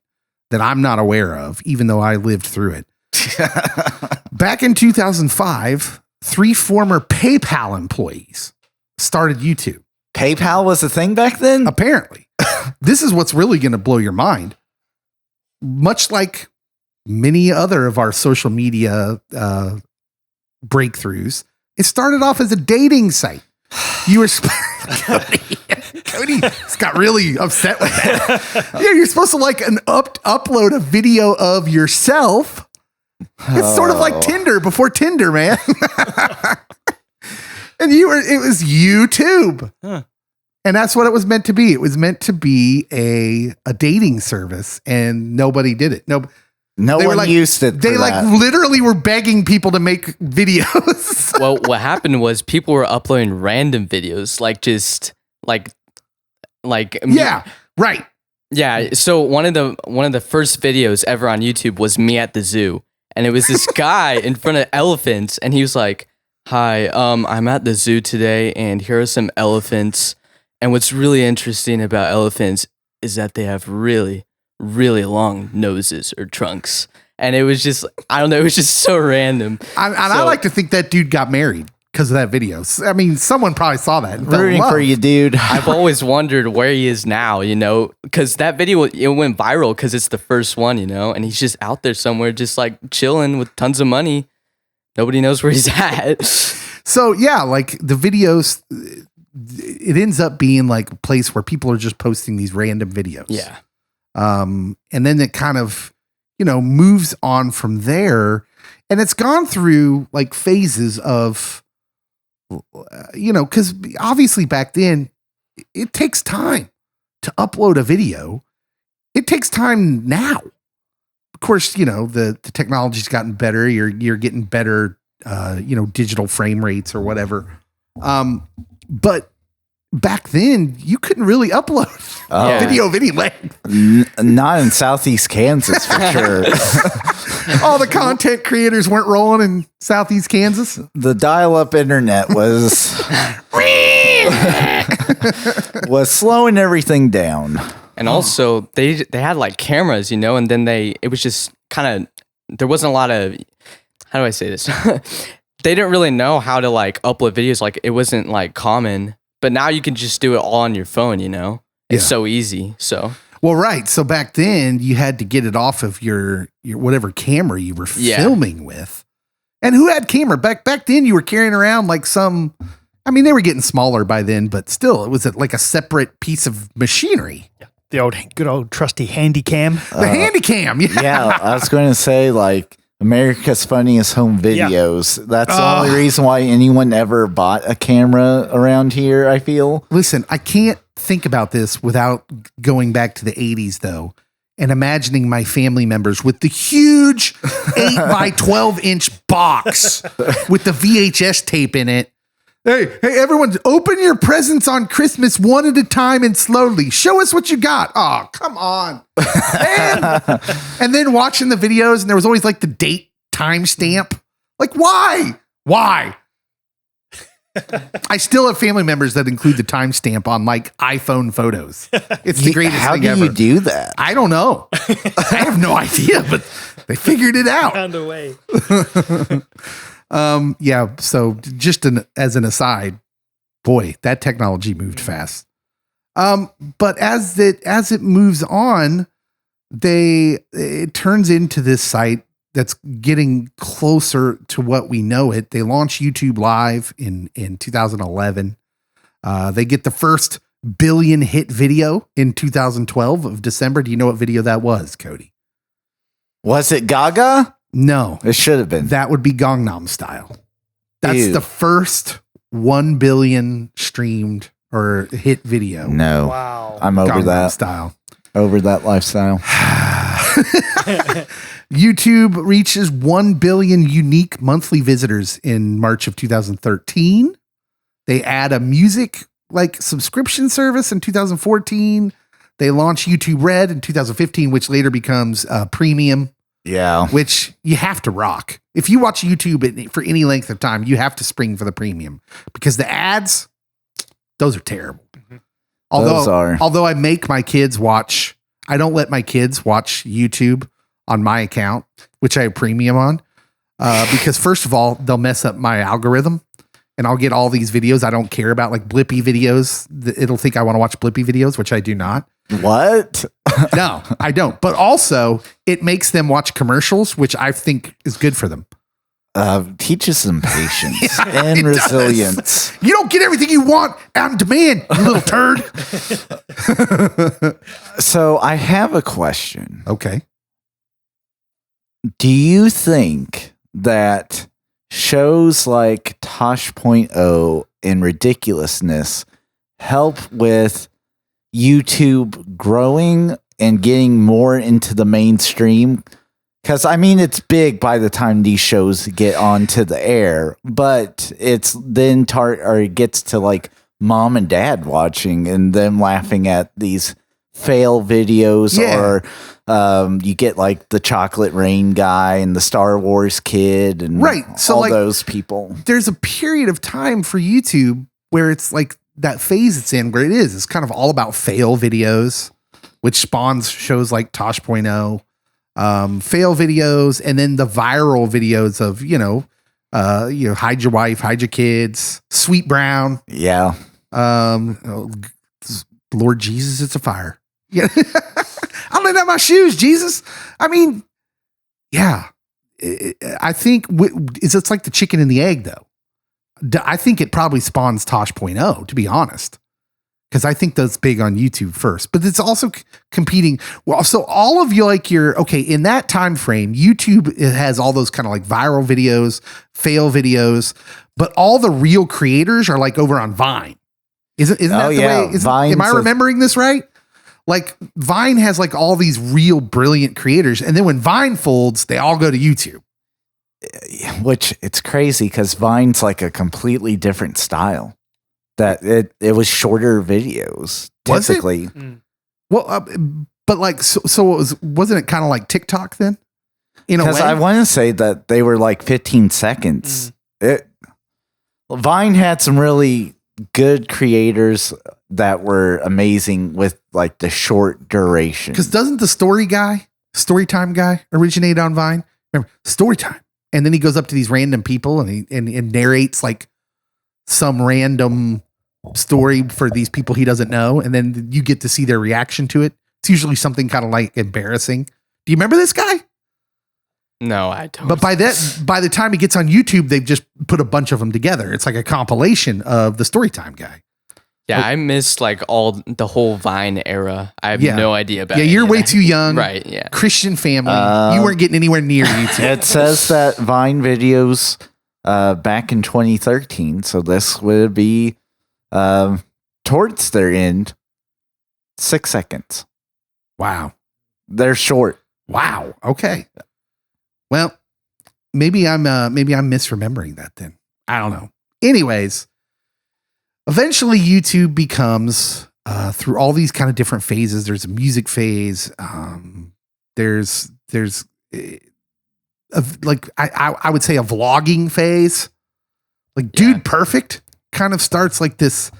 D: that I'm not aware of, even though I lived through it. Back in 2005, 3 former PayPal employees started YouTube.
C: PayPal was a thing back then?
D: Apparently. This is what's really going to blow your mind. Much like many other of our social media breakthroughs, it started off as a dating site. You were Cody got really upset with that. Yeah, you're supposed to like upload a video of yourself. It's sort of like Tinder before Tinder, man. And it was YouTube. Huh. And that's what it was meant to be. It was meant to be a dating service, and nobody did it. No one
C: used it.
D: They literally were begging people to make videos.
F: Well, what happened was people were uploading random videos, like just like
D: yeah, right.
F: Yeah. So one of the first videos ever on YouTube was me at the zoo, and it was this guy in front of elephants, and he was like, "Hi, I'm at the zoo today, and here are some elephants. And what's really interesting about elephants is that they have really, really long noses or trunks." And it was just, I don't know, it was just so random.
D: I like to think that dude got married. because of that video. I mean, someone probably saw that. And fell in
C: Rooting
D: love.
C: for you, dude.
F: I've always wondered where he is now, because that video, it went viral because it's the first one, and he's just out there somewhere, just like chilling with tons of money. Nobody knows where he's at.
D: So yeah, like the videos, it ends up being like a place where people are just posting these random videos.
F: Yeah.
D: And then it kind of, moves on from there, and it's gone through like phases of, because obviously back then it takes time to upload a video. It takes time now. Of course, the technology's gotten better. You're getting better, digital frame rates or whatever. But back then you couldn't really upload video of any length.
C: Not in Southeast Kansas for sure.
D: All the content creators weren't rolling in Southeast Kansas.
C: The dial-up internet was slowing everything down.
F: And also they had like cameras, and then it was just kind of, there wasn't a lot of, how do I say this? They didn't really know how to like upload videos. Like it wasn't like common, but now you can just do it all on your phone, It's so easy. So,
D: well, right. So back then you had to get it off of your whatever camera you were filming with. And who had camera back then? You were carrying around like they were getting smaller by then, but still it was like a separate piece of machinery.
E: The good old trusty handy cam.
D: The handy cam.
C: Yeah, I was going to say like America's Funniest Home Videos. That's the only reason why anyone ever bought a camera around here, I feel.
D: Listen, I can't think about this without going back to the 80s, though, and imagining my family members with the huge 8 by 12 inch box with the VHS tape in it. Hey, everyone, open your presents on Christmas one at a time and slowly. Show us what you got. Oh, come on. And then watching the videos, and there was always like the date timestamp. Like, why? Why? I still have family members that include the timestamp on like iPhone photos. It's the greatest
C: How
D: thing
C: do
D: ever.
C: you do that?
D: I don't know. I have no idea, but they figured it out.
E: Found a way.
D: Yeah. So just as an aside, boy, that technology moved fast. But as it moves on, it turns into this site that's getting closer to what we know it. They launch YouTube Live in 2011. They get the first billion hit video in 2012 of December. Do you know what video that was, Cody?
C: Was it Gaga?
D: No.
C: It should have been.
D: That would be Gangnam Style. That's
C: Ew.
D: the first 1 billion streamed or hit video.
C: No.
E: Wow.
C: I'm over
D: Gangnam
C: that.
D: Style.
C: Over that lifestyle.
D: YouTube reaches 1 billion unique monthly visitors in March of 2013. They add a music subscription service in 2014. They launch YouTube Red in 2015, which later becomes premium.
C: Yeah.
D: Which you have to rock. If you watch YouTube for any length of time, you have to spring for the premium because the ads, those are terrible. Mm-hmm. Although I make my kids watch, I don't let my kids watch YouTube on my account, which I have premium on, because first of all, they'll mess up my algorithm and I'll get all these videos I don't care about, like blippy videos. It'll think I want to watch blippy videos, which I do not.
C: What?
D: No, I don't. But also, it makes them watch commercials, which I think is good for them.
C: Teaches them patience
D: Yeah,
C: and
D: it
C: resilience.
D: does. You don't get everything you want on demand, you little turd.
C: So I have a question.
D: Okay.
C: Do you think that shows like Tosh.0 and Ridiculousness help with YouTube growing and getting more into the mainstream? Because it's big by the time these shows get onto the air, but it's then it gets to like mom and dad watching and them laughing at these fail videos, or you get like the Chocolate Rain guy and the Star Wars kid and
D: So
C: all
D: like,
C: those people.
D: There's a period of time for YouTube where it's like that phase it's in where it's kind of all about fail videos, which spawns shows like Tosh.0, fail videos, and then the viral videos of, Hide Your Wife, Hide Your Kids, Sweet Brown.
C: Yeah.
D: Lord Jesus, it's a fire. Yeah. I'm laying out my shoes, Jesus. I mean, yeah. I think it's like the chicken and the egg, though. I think it probably spawns Tosh.0, to be honest. Because I think that's big on YouTube first, but it's also competing. Well, so all of you, like in that time frame, YouTube has all those kind of like viral videos, fail videos, but all the real creators are like over on Vine. Isn't that the way? Am I remembering this right? Like Vine has like all these real brilliant creators, and then when Vine folds, they all go to YouTube.
C: Which it's crazy because Vine's like a completely different style. That it was shorter videos typically.
D: Was it? Well, but like so wasn't it kind of like TikTok then? In a way,
C: because I want to say that they were like 15 seconds. Vine had some really good creators that were amazing with like the short duration.
D: Because doesn't the Storytime guy originate on Vine? Remember Storytime, and then he goes up to these random people and he narrates like some random story for these people he doesn't know, and then you get to see their reaction to it. It's usually something kind of like embarrassing. Do you remember this guy?
F: No, I don't.
D: But by the time he gets on YouTube, they've just put a bunch of them together. It's like a compilation of the Storytime guy.
F: Yeah, I missed like the whole Vine era. I have no idea about it.
D: Yeah, you're way too young.
F: Right, yeah.
D: Christian family. You weren't getting anywhere near YouTube.
C: It says that Vine videos back in 2013, so this would be towards their end, 6 seconds.
D: Wow.
C: They're short.
D: Wow. Okay. Well, maybe I'm misremembering that then. I don't know. Anyways, eventually YouTube becomes through all these kind of different phases. There's a music phase. There's like I would say a vlogging phase. Like Dude Perfect kind of starts like this.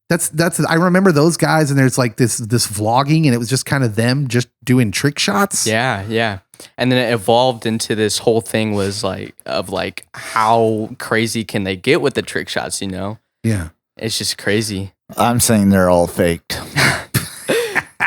D: That's I remember those guys, and there's like this vlogging, and it was just kind of them just doing trick shots.
F: Yeah. And then it evolved into this whole thing was like how crazy can they get with the trick shots,
D: Yeah.
F: It's just crazy.
C: I'm saying they're all faked.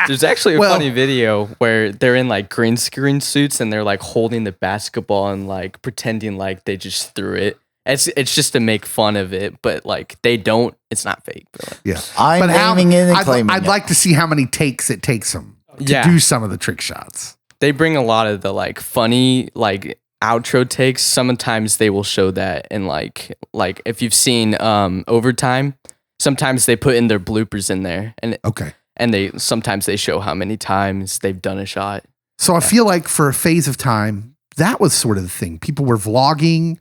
F: There's actually a funny video where they're in like green screen suits and they're like holding the basketball and like pretending like they just threw it. It's just to make fun of it, but like they don't. It's not fake. But like,
D: Yeah,
C: I'm aiming in and claiming.
D: I'd like to see how many takes it takes them to do some of the trick shots.
F: They bring a lot of the like funny like outro takes. Sometimes they will show that in like if you've seen Overtime, sometimes they put in their bloopers in there, and they sometimes they show how many times they've done a shot.
D: So I feel like for a phase of time, that was sort of the thing. People were vlogging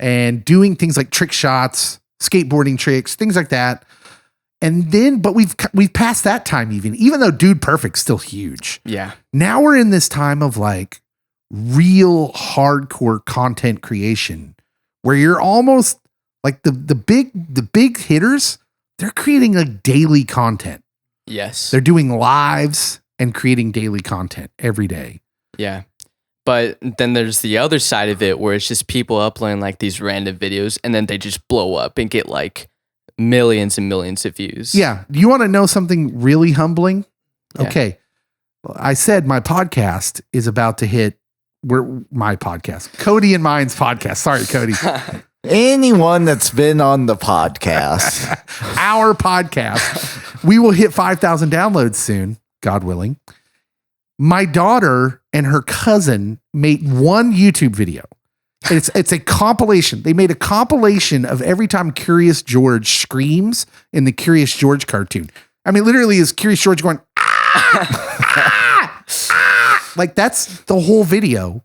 D: and doing things like trick shots, skateboarding tricks, things like that. And then, but we've passed that time even though Dude Perfect's still huge.
F: Yeah.
D: Now we're in this time of like real hardcore content creation where you're almost like the big hitters, they're creating like daily content.
F: Yes.
D: They're doing lives and creating daily content every day.
F: Yeah. But then there's the other side of it where it's just people uploading like these random videos and then they just blow up and get like millions and millions of views.
D: Yeah. You want to know something really humbling?
F: Yeah.
D: Okay. I said my podcast is about to hit my podcast, Cody and mine's podcast. Sorry, Cody.
C: Anyone that's been on the podcast,
D: our podcast, we will hit 5,000 downloads soon, God willing. My daughter and her cousin made one YouTube video. It's a compilation. They made a compilation of every time Curious George screams in the Curious George cartoon. I mean, literally is Curious George going, like that's the whole video.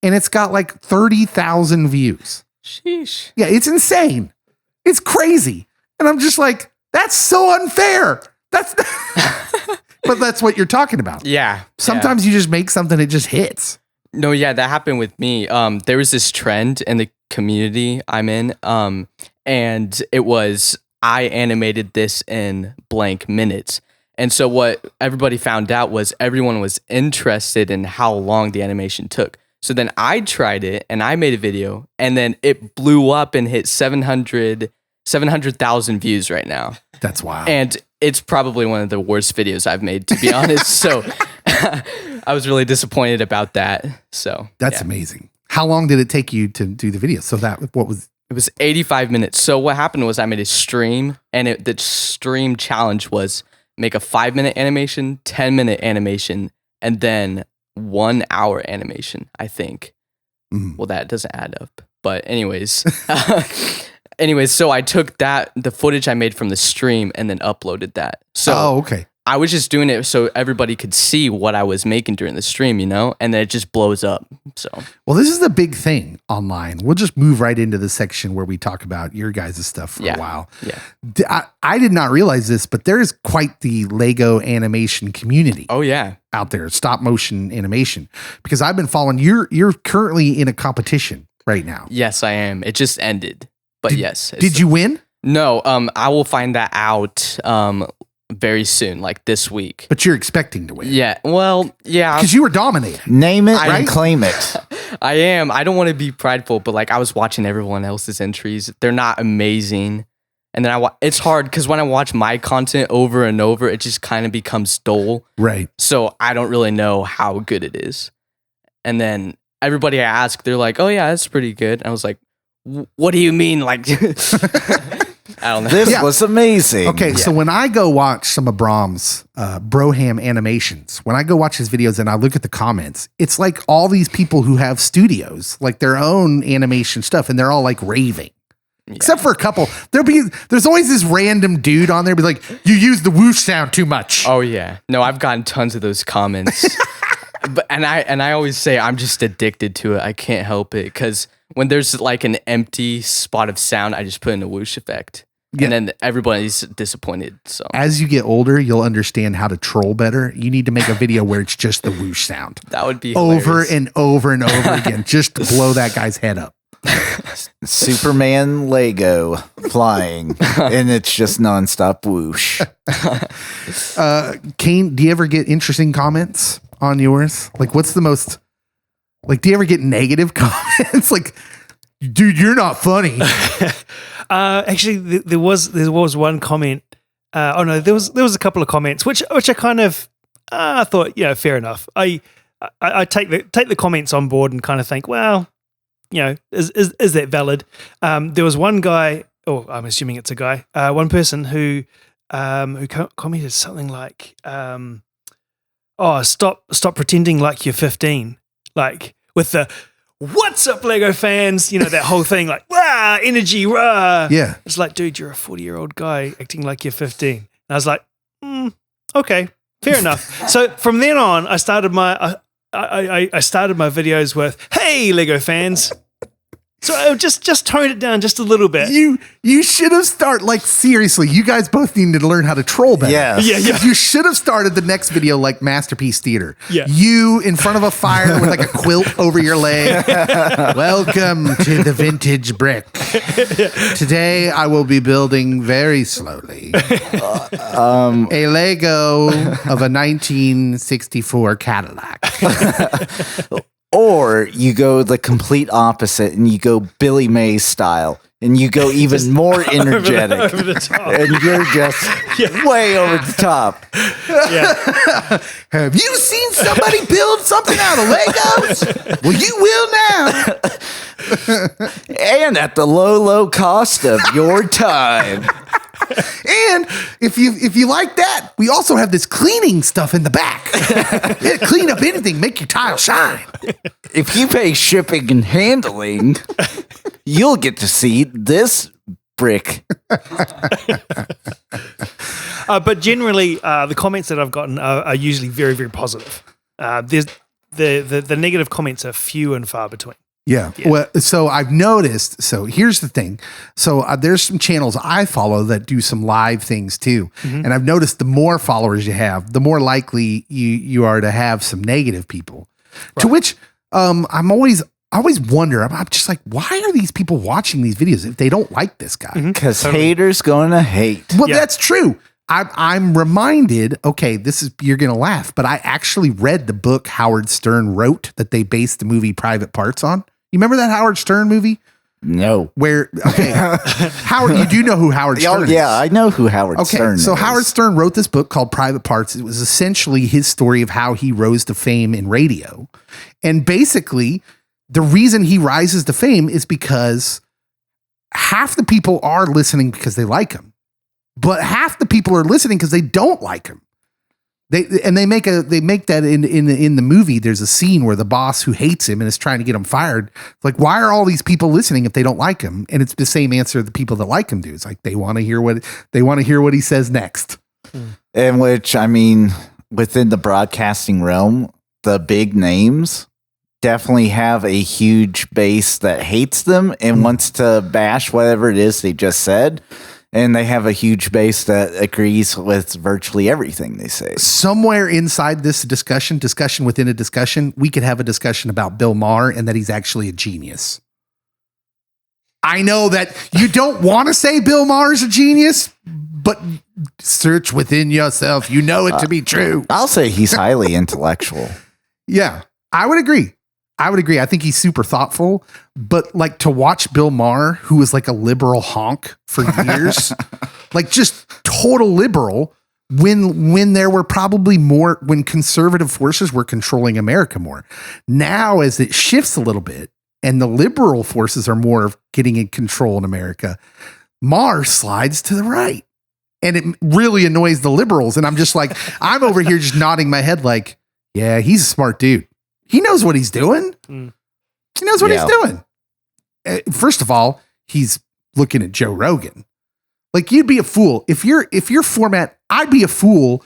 D: And it's got like 30,000 views.
F: Sheesh.
D: Yeah, it's insane. It's crazy. And I'm just like, that's so unfair. But that's what you're talking about.
F: Yeah.
D: Sometimes you just make something, it just hits.
F: No, yeah, that happened with me. There was this trend in the community I'm in, and it was I animated this in blank minutes. And so what everybody found out was everyone was interested in how long the animation took. So then I tried it and I made a video and then it blew up and hit 700,000 views right now.
D: That's wild.
F: And it's probably one of the worst videos I've made, to be honest. So I was really disappointed about that. So
D: That's amazing. How long did it take you to do the video? So it
F: was 85 minutes. So what happened was I made a stream and the stream challenge was make a 5-minute animation, 10-minute animation, and then 1 hour animation, I think. Well, that doesn't add up. But anyways, so I took the footage I made from the stream and then uploaded that. So
D: okay.
F: I was just doing it so everybody could see what I was making during the stream, and then it just blows up. So,
D: well, this is the big thing online. We'll just move right into the section where we talk about your guys' stuff for a while.
F: Yeah.
D: I did not realize this, but there is quite the Lego animation community.
F: Oh yeah.
D: Out there, stop motion animation, because I've been following. You're currently in a competition right now.
F: Yes, I am. It just ended, but yes.
D: Did you win?
F: No. I will find that out. Very soon, like this week.
D: But you're expecting to win.
F: Yeah. Well, yeah.
D: Because you were dominating.
C: Name it and claim it.
F: I am. I don't want to be prideful, but like I was watching everyone else's entries. They're not amazing. And then it's hard because when I watch my content over and over, it just kind of becomes dull.
D: Right.
F: So I don't really know how good it is. And then everybody I ask, they're like, oh yeah, that's pretty good. And I was like, what do you mean? Like, I don't know.
C: This was amazing.
D: Okay, so when I go watch some of Brahm's Broham animations, when I go watch his videos and I look at the comments, it's like all these people who have studios, like their own animation stuff, and they're all like raving. Yeah. Except for a couple. There's always this random dude on there be like, you use the whoosh sound too much.
F: Oh yeah. No, I've gotten tons of those comments. And I always say I'm just addicted to it. I can't help it because when there's like an empty spot of sound, I just put in a whoosh effect. Yeah. And then everybody's disappointed. So
D: as you get older, you'll understand how to troll better. You need to make a video where it's just the whoosh sound.
F: That would be
D: over and over and over again, just to blow that guy's head up.
C: Superman Lego flying, and it's just nonstop whoosh.
D: Cain, do you ever get interesting comments on yours? Like, what's the most? Like, do you ever get negative comments? Like, dude, you're not funny.
E: Actually, there was one comment. There was a couple of comments which I kind of thought, fair enough. I take the comments on board and kind of think, well, is that valid? There was one guy, or I'm assuming it's a guy, one person who commented something like, stop pretending like you're 15, like with the what's up, Lego fans? That whole thing, like, rah, energy, rah.
D: Yeah.
E: It's like, dude, you're a 40-year-old guy acting like you're 15. And I was like, okay, fair enough. So from then on, I started my videos with, hey, Lego fans. So I just toned it down just a little bit.
D: You should have started, like, seriously, you guys both needed to learn how to troll better.
C: Yes.
E: Yeah.
D: You should have started the next video like Masterpiece Theater.
E: Yeah.
D: You in front of a fire with like a quilt over your leg. Welcome to the vintage brick. Today I will be building very slowly a Lego of a 1964 Cadillac.
C: Or you go the complete opposite and you go Billy Mays style and you go even more energetic.
E: Over the top.
C: And you're just way over the top.
E: Yeah.
D: Have you seen somebody build something out of Legos? Well, you will now.
C: And at the low cost of your time.
D: And if you like that, we also have this cleaning stuff in the back. Yeah, clean up anything, make your tile shine.
C: If you pay shipping and handling, you'll get to see this brick.
E: But generally, the comments that I've gotten are usually very, very positive. There's the negative comments are few and far between.
D: Yeah. Well, so I've noticed. So here's the thing. So there's some channels I follow that do some live things too. Mm-hmm. And I've noticed the more followers you have, the more likely you are to have some negative people. Right. To which I always wonder, I'm just like, why are these people watching these videos if they don't like this guy?
C: Because haters gonna hate.
D: Well, that's true. I'm reminded, okay, you're going to laugh, but I actually read the book Howard Stern wrote that they based the movie Private Parts on. You remember that Howard Stern movie?
C: No.
D: Where, okay, Howard, you do know who Howard Stern is.
C: Yeah, I know who Howard Stern is.
D: So Howard Stern wrote this book called Private Parts. It was essentially his story of how he rose to fame in radio. And basically, the reason he rises to fame is because half the people are listening because they like him, but half the people are listening because they don't like him. They make that in the movie. There's a scene where the boss who hates him and is trying to get him fired. It's like, why are all these people listening if they don't like him? And it's the same answer the people that like him do. It's like they want to hear what he says next.
C: And which, I mean, within the broadcasting realm, the big names definitely have a huge base that hates them and wants to bash whatever it is they just said. And they have a huge base that agrees with virtually everything they say.
D: Somewhere inside this discussion within a discussion, we could have a discussion about Bill Maher and that he's actually a genius. I know that you don't want to say Bill Maher's a genius, but search within yourself. You know it to be true.
C: I'll say he's highly intellectual.
D: Yeah, I would agree. I think he's super thoughtful, but like to watch Bill Maher, who was like a liberal honk for years, like just total liberal when there were probably more, when conservative forces were controlling America more. Now, as it shifts a little bit and the liberal forces are more of getting in control in America, Maher slides to the right. And it really annoys the liberals. And I'm just like, I'm over here just nodding my head like, yeah, he's a smart dude. He knows what he's doing. He knows what he's doing. First of all, he's looking at Joe Rogan. Like, you'd be a fool if your format. I'd be a fool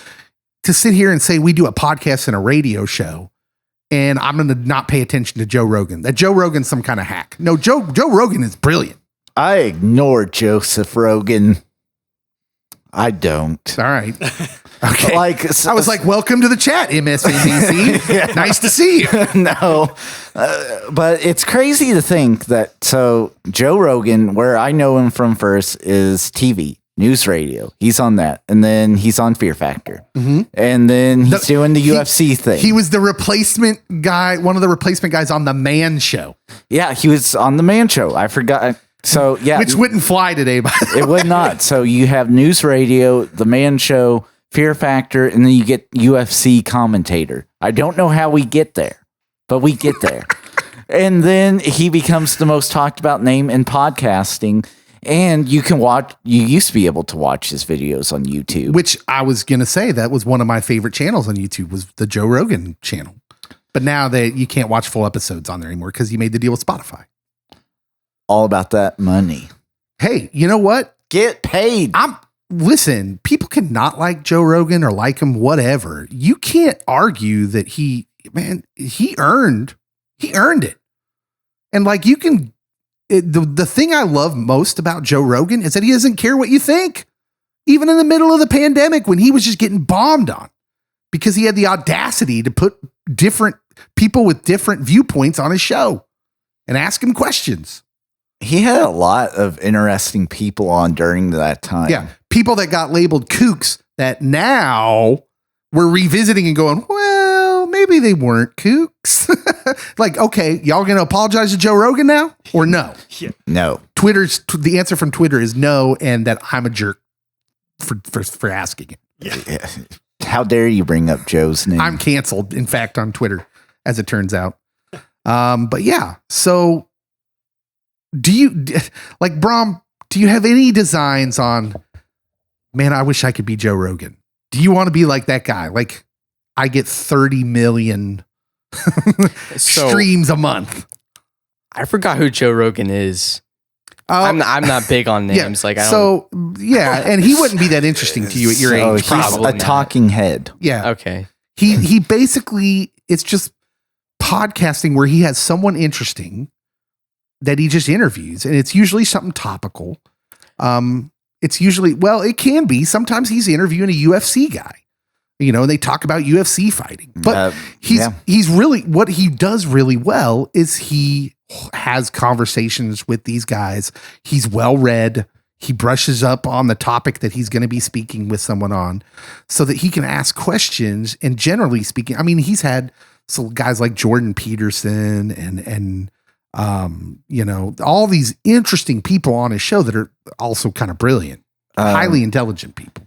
D: to sit here and say we do a podcast and a radio show, and I'm going to not pay attention to Joe Rogan. That Joe Rogan's some kind of hack. No, Joe Rogan is brilliant.
C: I ignore Joseph Rogan. I don't.
D: All right. Okay.
C: Like,
D: I was like, welcome to the chat, MSNBC.
C: Yeah.
D: Nice to see you.
C: No, but it's crazy to think that. So Joe Rogan, where I know him from first, is TV, news radio. He's on that. And then he's on Fear Factor. Mm-hmm. And then he's doing the UFC thing.
D: He was the replacement guy, one of the replacement guys on The Man Show.
C: Yeah, he was on The Man Show. I forgot. So, yeah.
D: Which wouldn't fly today, by the way.
C: It would not. So you have news radio, The Man Show, Fear Factor, and then you get UFC commentator. I don't know how we get there, but we get there. And then he becomes the most talked about name in podcasting. And you used to be able to watch his videos on YouTube.
D: Which I was going to say, that was one of my favorite channels on YouTube, was the Joe Rogan channel. But now that you can't watch full episodes on there anymore because he made the deal with Spotify.
C: All about that money.
D: Hey, you know what?
C: Get paid.
D: Listen, people can not like Joe Rogan or like him, whatever. You can't argue that he earned it. And like the thing I love most about Joe Rogan is that he doesn't care what you think. Even in the middle of the pandemic when he was just getting bombed on, because he had the audacity to put different people with different viewpoints on his show and ask him questions.
C: He had a lot of interesting people on during that time.
D: Yeah. People that got labeled kooks that now we're revisiting and going, well, maybe they weren't kooks. Like, okay, y'all going to apologize to Joe Rogan now or no?
E: Yeah.
C: No.
D: The answer from Twitter is no. And that I'm a jerk for asking it.
C: Yeah. How dare you bring up Joe's name?
D: I'm canceled, in fact, on Twitter, as it turns out. But yeah, so do you, like, Brahm, do you have any designs on, man, I wish I could be Joe Rogan? Do you want to be like that guy? Like, I get 30 million streams a month.
F: I forgot who Joe Rogan is. I'm not big on names.
D: Yeah,
F: like, I don't.
D: And he wouldn't be that interesting to you at your age.
C: He's
F: Probably
C: a talking head.
D: Yeah.
F: Okay.
D: He basically, it's just podcasting where he has someone interesting that he just interviews, and it's usually something topical. It's usually, well, it can be. Sometimes he's interviewing a UFC guy, and they talk about UFC fighting. But he's really, what he does really well is he has conversations with these guys. He's well read. He brushes up on the topic that he's going to be speaking with someone on so that he can ask questions. And generally speaking, I mean, he's had guys like Jordan Peterson and all these interesting people on his show that are also kind of brilliant, highly intelligent people.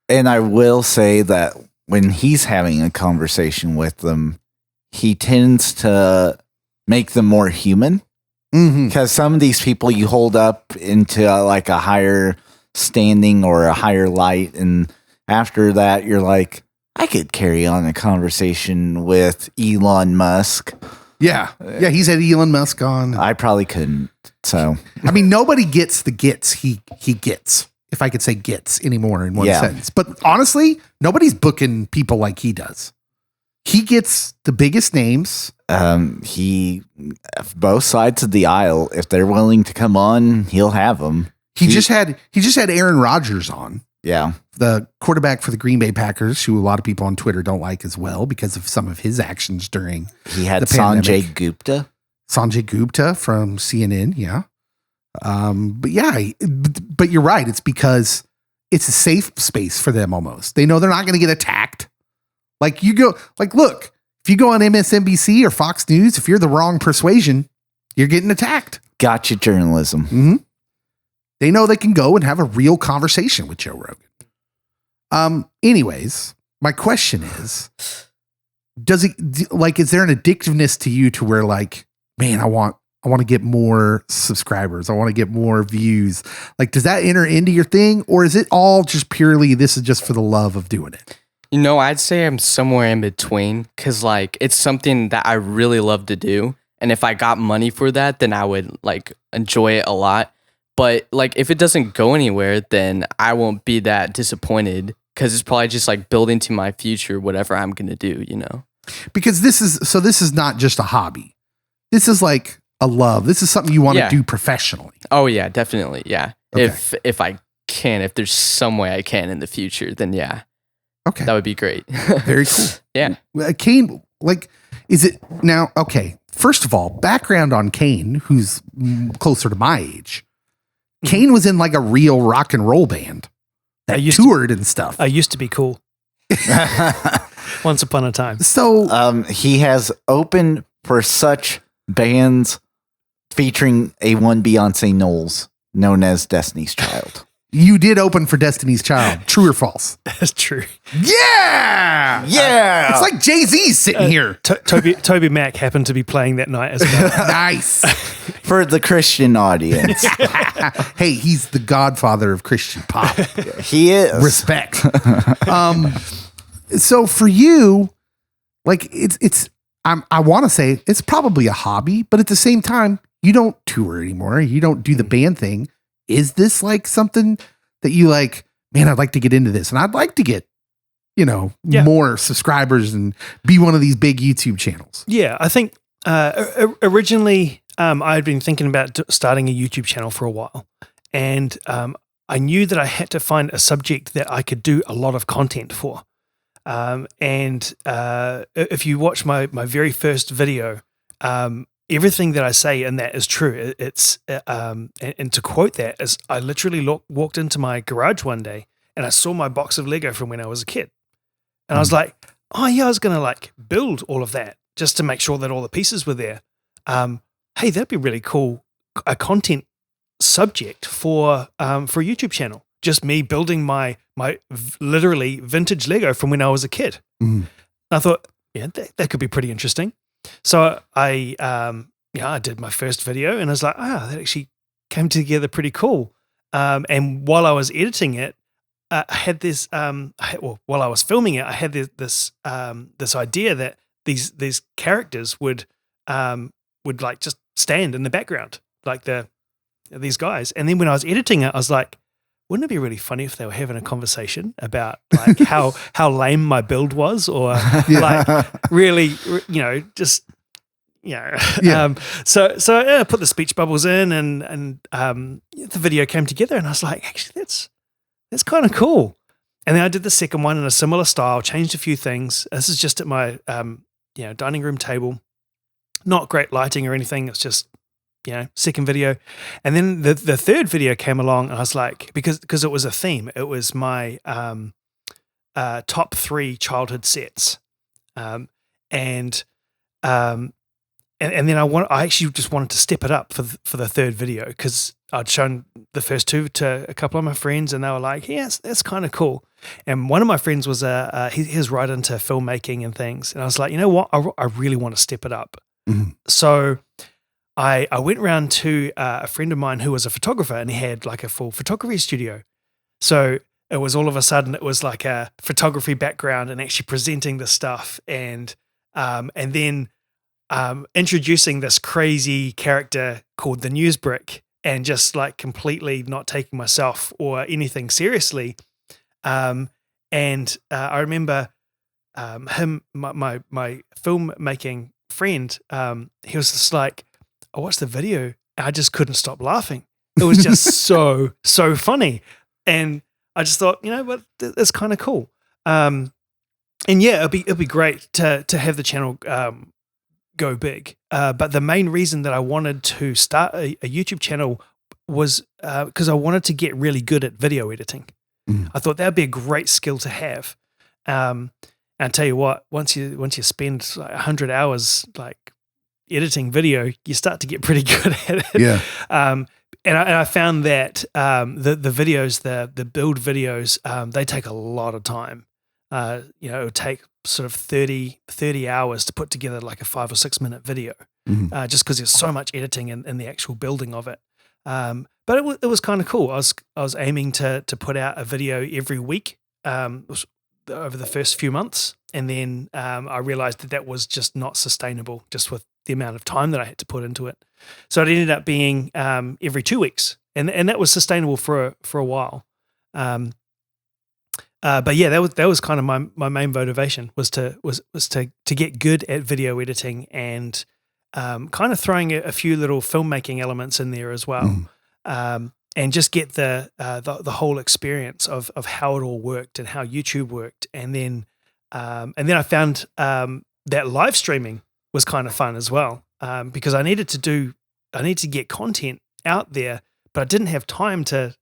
C: And I will say that when he's having a conversation with them, he tends to make them more human. Because some of these people you hold up into like a higher standing or a higher light. And after that, you're like, I could carry on a conversation with Elon Musk.
D: Yeah. Yeah. He's had Elon Musk on.
C: I probably couldn't. So,
D: I mean, nobody gets the gets he gets, if I could say gets anymore in one sentence. But honestly, nobody's booking people like he does. He gets the biggest names.
C: He, both sides of the aisle, if they're willing to come on, he'll have them.
D: He just had Aaron Rodgers on.
C: Yeah.
D: The quarterback for the Green Bay Packers, who a lot of people on Twitter don't like as well because of some of his actions during
C: He had
D: the pandemic.
C: Sanjay Gupta
D: from CNN. Yeah. But you're right. It's because it's a safe space for them almost. They know they're not going to get attacked. Like look, if you go on MSNBC or Fox News, if you're the wrong persuasion, you're getting attacked.
C: Gotcha journalism.
D: Mm-hmm. They know they can go and have a real conversation with Joe Rogan. Anyways, my question is, is there an addictiveness to you to where like, man, I want to get more subscribers. I want to get more views. Like, does that enter into your thing, or is it all just purely, this is just for the love of doing it?
F: I'd say I'm somewhere in between because like it's something that I really love to do. And if I got money for that, then I would like enjoy it a lot. But like if it doesn't go anywhere, then I won't be that disappointed because it's probably just like building to my future, whatever I'm going to do, Because this is not just a hobby. This is like a love. This is something you want to do professionally. Oh yeah, definitely. Yeah. Okay. If I can, if there's some way I can in the future, then yeah. Okay. That would be great.
D: Very cool.
F: Yeah.
D: Cain, like, is it now? Okay. First of all, background on Cain, who's closer to my age. Cain was in like a real rock and roll band that toured and stuff.
E: I used to be cool. Once upon a time.
D: So
C: he has opened for such bands featuring a one Beyonce Knowles known as Destiny's Child.
D: You did open for Destiny's Child. True or false?
E: That's true.
D: Yeah.
C: Yeah.
D: It's like Jay-Z's sitting here.
E: Toby Mac happened to be playing that night as well.
D: Nice.
C: For the Christian audience.
D: Hey, he's the godfather of Christian pop.
C: He is.
D: Respect. So for you, like I want to say it's probably a hobby, but at the same time, you don't tour anymore. You don't do the band thing. Is this like something that you like, man, I'd like to get into this and I'd like to get, more subscribers and be one of these big YouTube channels?
E: Yeah, I think originally I had been thinking about starting a YouTube channel for a while. And I knew that I had to find a subject that I could do a lot of content for. And if you watch my very first video, everything that I say in that is true. It's and to quote that is, I literally walked into my garage one day and I saw my box of Lego from when I was a kid, and I was like, oh yeah, I was gonna like build all of that just to make sure that all the pieces were there. Hey, that'd be really cool, a content subject for a YouTube channel. Just me building my literally vintage Lego from when I was a kid.
D: Mm.
E: I thought, yeah, that could be pretty interesting. So I did my first video and I was like, that actually came together pretty cool. And while I was editing it, I had this, while I was filming it, I had this idea that these characters would like just stand in the background, like these guys. And then when I was editing it, I was like, wouldn't it be really funny if they were having a conversation about like how lame my build was, or like really, just,
D: Yeah.
E: So I put the speech bubbles in and the video came together and I was like, actually, that's kind of cool. And then I did the second one in a similar style, changed a few things. This is just at my, dining room table, not great lighting or anything. It's just second video. And then the third video came along, and I was like, because it was a theme. It was my top 3 childhood sets. And then I actually just wanted to step it up for the third video, because I'd shown the first 2 to a couple of my friends, and they were like, "Yes, that's kind of cool." And one of my friends was he's right into filmmaking and things, and I was like, you know what, I really want to step it up.
D: Mm-hmm.
E: So I went around to a friend of mine who was a photographer, and he had like a full photography studio. So it was all of a sudden, it was like a photography background and actually presenting the stuff, and then introducing this crazy character called the News Brick, and just like completely not taking myself or anything seriously. I remember my filmmaking friend, he was just like, I watched the video, I just couldn't stop laughing. It was just so funny. And I just thought, what, that's kind of cool. And yeah, it'd be great to have the channel go big. But the main reason that I wanted to start a YouTube channel was because I wanted to get really good at video editing. I thought that'd be a great skill to have. And I tell you what, once you spend like 100 hours like editing video, you start to get pretty good at it.
D: Yeah.
E: And I found that the videos, the build videos, they take a lot of time. It would take sort of 30 hours to put together like a 5 or 6 minute video, just because there's so much editing in the actual building of it. But it was kind of cool. I was aiming to put out a video every week over the first few months, and then I realized that was just not sustainable, just with the amount of time that I had to put into it. So it ended up being every 2 weeks, and that was sustainable for a while. But yeah, that was kind of my main motivation was to get good at video editing, and kind of throwing a few little filmmaking elements in there as well, and just get the whole experience of how it all worked and how YouTube worked, and then I found that live streaming was kind of fun as well, because I needed to get content out there, but I didn't have time to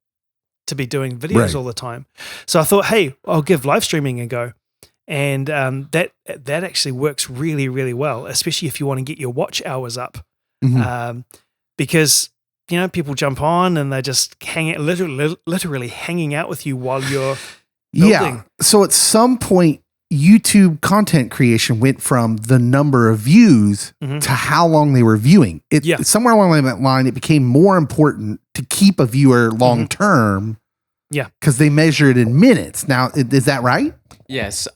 E: be doing videos all the time. So I thought, hey, I'll give live streaming a go. And that actually works really, really well, especially if you want to get your watch hours up. Because, people jump on and they just hang out, literally hanging out with you while you're building.
D: Yeah. So at some point, YouTube content creation went from the number of views to how long they were viewing. Somewhere along that line, it became more important to keep a viewer long term.
E: Yeah.
D: Because they measure it in minutes. Now, is that right?
F: Yes.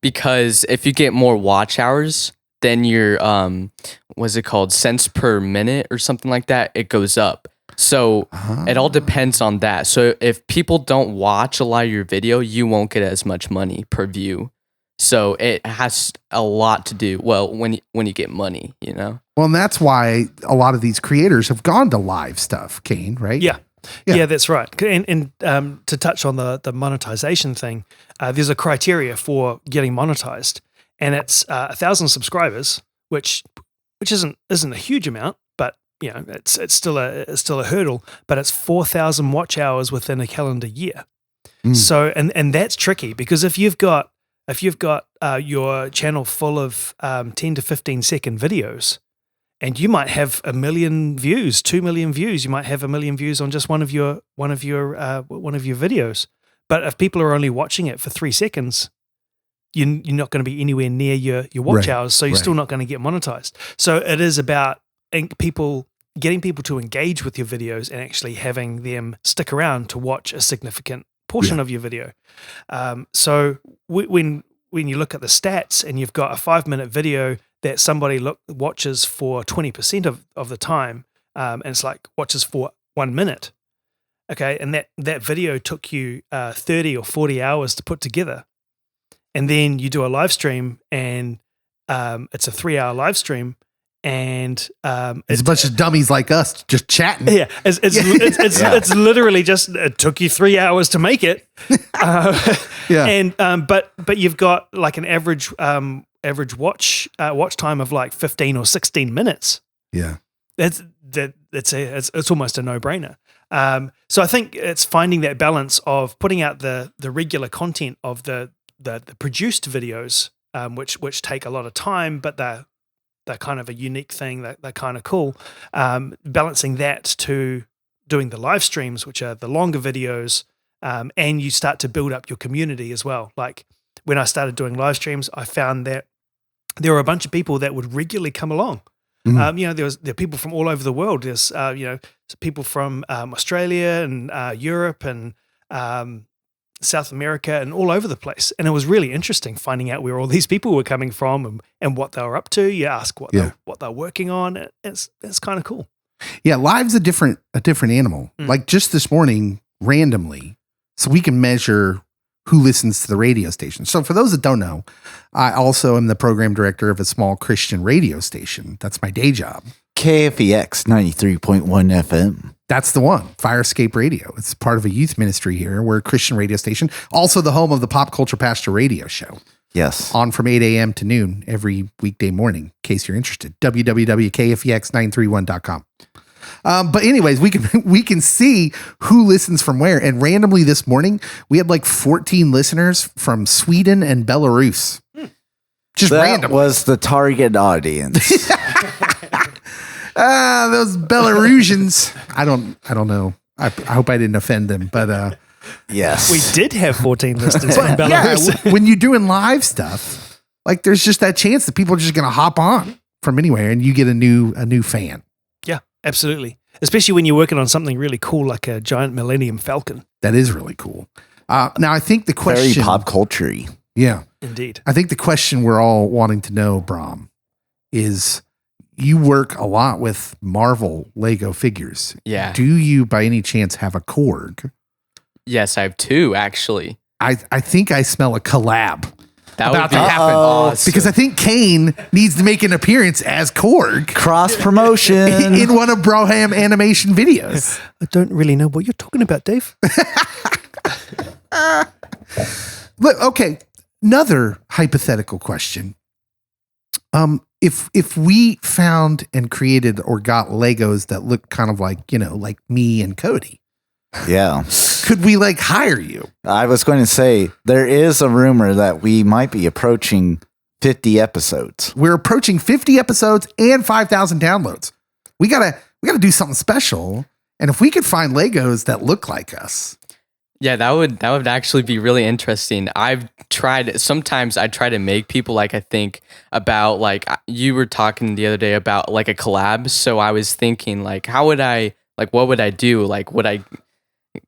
F: Because if you get more watch hours, then your what's it called, cents per minute or something like that, it goes up. So it all depends on that. So if people don't watch a lot of your video, you won't get as much money per view. So it has a lot to do, well, when you get money,
D: Well, and that's why a lot of these creators have gone to live stuff, Cain, right?
E: Yeah, that's right. And to touch on the monetization thing, there's a criteria for getting monetized, and it's 1,000 subscribers, which isn't a huge amount, but it's still a hurdle. But it's 4,000 watch hours within a calendar year. So and that's tricky, because if you've got your channel full of 10 to 15 second videos, and you might have 1 million views, 2 million views. You might have 1 million views on just one of your videos. But if people are only watching it for 3 seconds, you're not going to be anywhere near your watch hours. So you're still not going to get monetized. So it is about getting people to engage with your videos and actually having them stick around to watch a significant portion of your video. So when you look at the stats and you've got a 5-minute video that somebody watches for 20% of the time, and it's like watches for 1 minute, okay, and that video took you 30 or 40 hours to put together, and then you do a live stream, and it's a 3-hour live stream, and
D: it's a bunch of dummies like us just chatting.
E: Yeah, it's literally just, it took you 3 hours to make it. And but you've got like an average watch time of like 15 or 16 minutes.
D: Yeah.
E: it's almost a no-brainer. So I think it's finding that balance of putting out the regular content of the produced videos, which take a lot of time, but they're kind of a unique thing. They're kind of cool. Balancing that to doing the live streams, which are the longer videos, and you start to build up your community as well. Like when I started doing live streams, I found that there were a bunch of people that would regularly come along. There are people from all over the world. There's people from Australia and Europe and South America and all over the place. And it was really interesting finding out where all these people were coming from and what they were up to. You ask what they're working on. It's kind of cool.
D: Yeah, live's a different animal. Like just this morning, randomly, so we can measure who listens to the radio station. So for those that don't know, I also am the program director of a small Christian radio station. That's my day job.
C: KFEX 93.1 FM.
D: That's the one, Fire Escape Radio. It's part of a youth ministry here. We're a Christian radio station, also the home of the Pop Culture Pastor radio show.
C: Yes.
D: On from 8 a.m. to noon every weekday morning, in case you're interested. www.kfex931.com. But anyways, we can see who listens from where. And randomly this morning, we had like 14 listeners from Sweden and Belarus. Just
C: that
D: random.
C: Was the target audience.
D: Those Belarusians. I don't know. I hope I didn't offend them, but
C: yes.
E: We did have 14 listeners from Belarus.
D: Yeah, when you're doing live stuff, like there's just that chance that people are just going to hop on from anywhere and you get a new fan.
E: Yeah, absolutely. Especially when you're working on something really cool like a giant Millennium Falcon.
D: That is really cool. Now, I think the question...
C: Very pop culture-y.
D: Yeah.
E: Indeed.
D: I think the question we're all wanting to know, Brahm, is you work a lot with Marvel Lego figures.
F: Yeah.
D: Do you, by any chance, have a Korg?
F: Yes, I have two, actually.
D: I think I smell a collab.
F: That
D: about
F: would be
D: to happen.
F: awesome.
D: Because I think Cain needs to make an appearance as Korg
C: Cross promotion.
D: in one of Broham animation videos.
E: I don't really know what you're talking about, Dave.
D: Look, okay, another hypothetical question. If we found and created or got Legos that look kind of like me and Cody,
C: Yeah.
D: could we like hire you?
C: I was going to say, there is a rumor that we might be approaching 50 episodes.
D: We're approaching 50 episodes and 5,000 downloads. We gotta do something special. And if we could find Legos that look like us.
F: Yeah, that would actually be really interesting. Sometimes I try to make people like I think about like you were talking the other day about like a collab. So I was thinking like what would I do? Like would I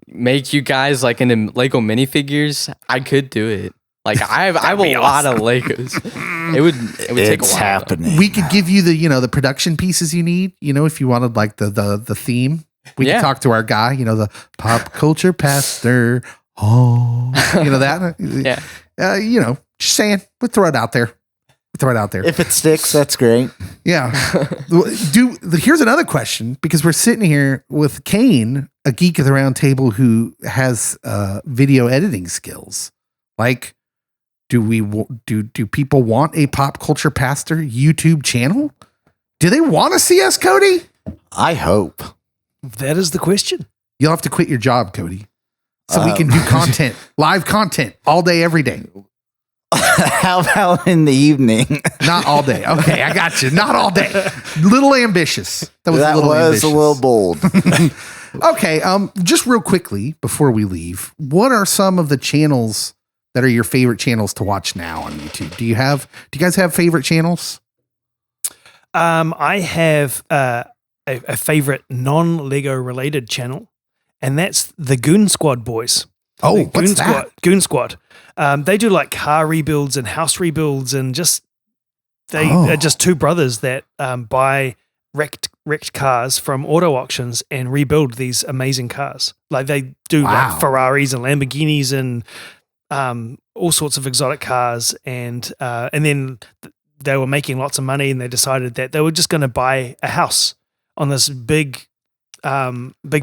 F: make you guys like into Lego minifigures? I could do it. Like I have a lot of Legos. It would take a while.
C: It's happening.
D: We could give you the production pieces you need, if you wanted like the theme. We could talk to our guy, the pop culture pastor. Oh, that?
F: Yeah.
D: Just saying, we'll throw it out there.
C: If it sticks, that's great.
D: Yeah. Here's another question, because we're sitting here with Cain, a geek of the round table who has video editing skills. Like, do people want a pop culture pastor YouTube channel? Do they want to see us, Cody?
C: I hope.
E: That is the question.
D: You'll have to quit your job, Cody, so we can do content, live content all day, every day.
C: How about in the evening?
D: Not all day. Okay, I got you. Not all day. Little ambitious. That was
C: a little bold.
D: Okay, just real quickly before we leave, what are some of the channels that are your favorite channels to watch now on YouTube? Do you guys have favorite channels?
E: I have a favorite non-Lego related channel, and that's the Goon Squad boys.
D: Oh, what's that?
E: Goon Squad. They do like car rebuilds and house rebuilds, and they are just two brothers that buy wrecked cars from auto auctions and rebuild these amazing cars. Like they do like Ferraris and Lamborghinis and all sorts of exotic cars, and then they were making lots of money, and they decided that they were just going to buy a house on this big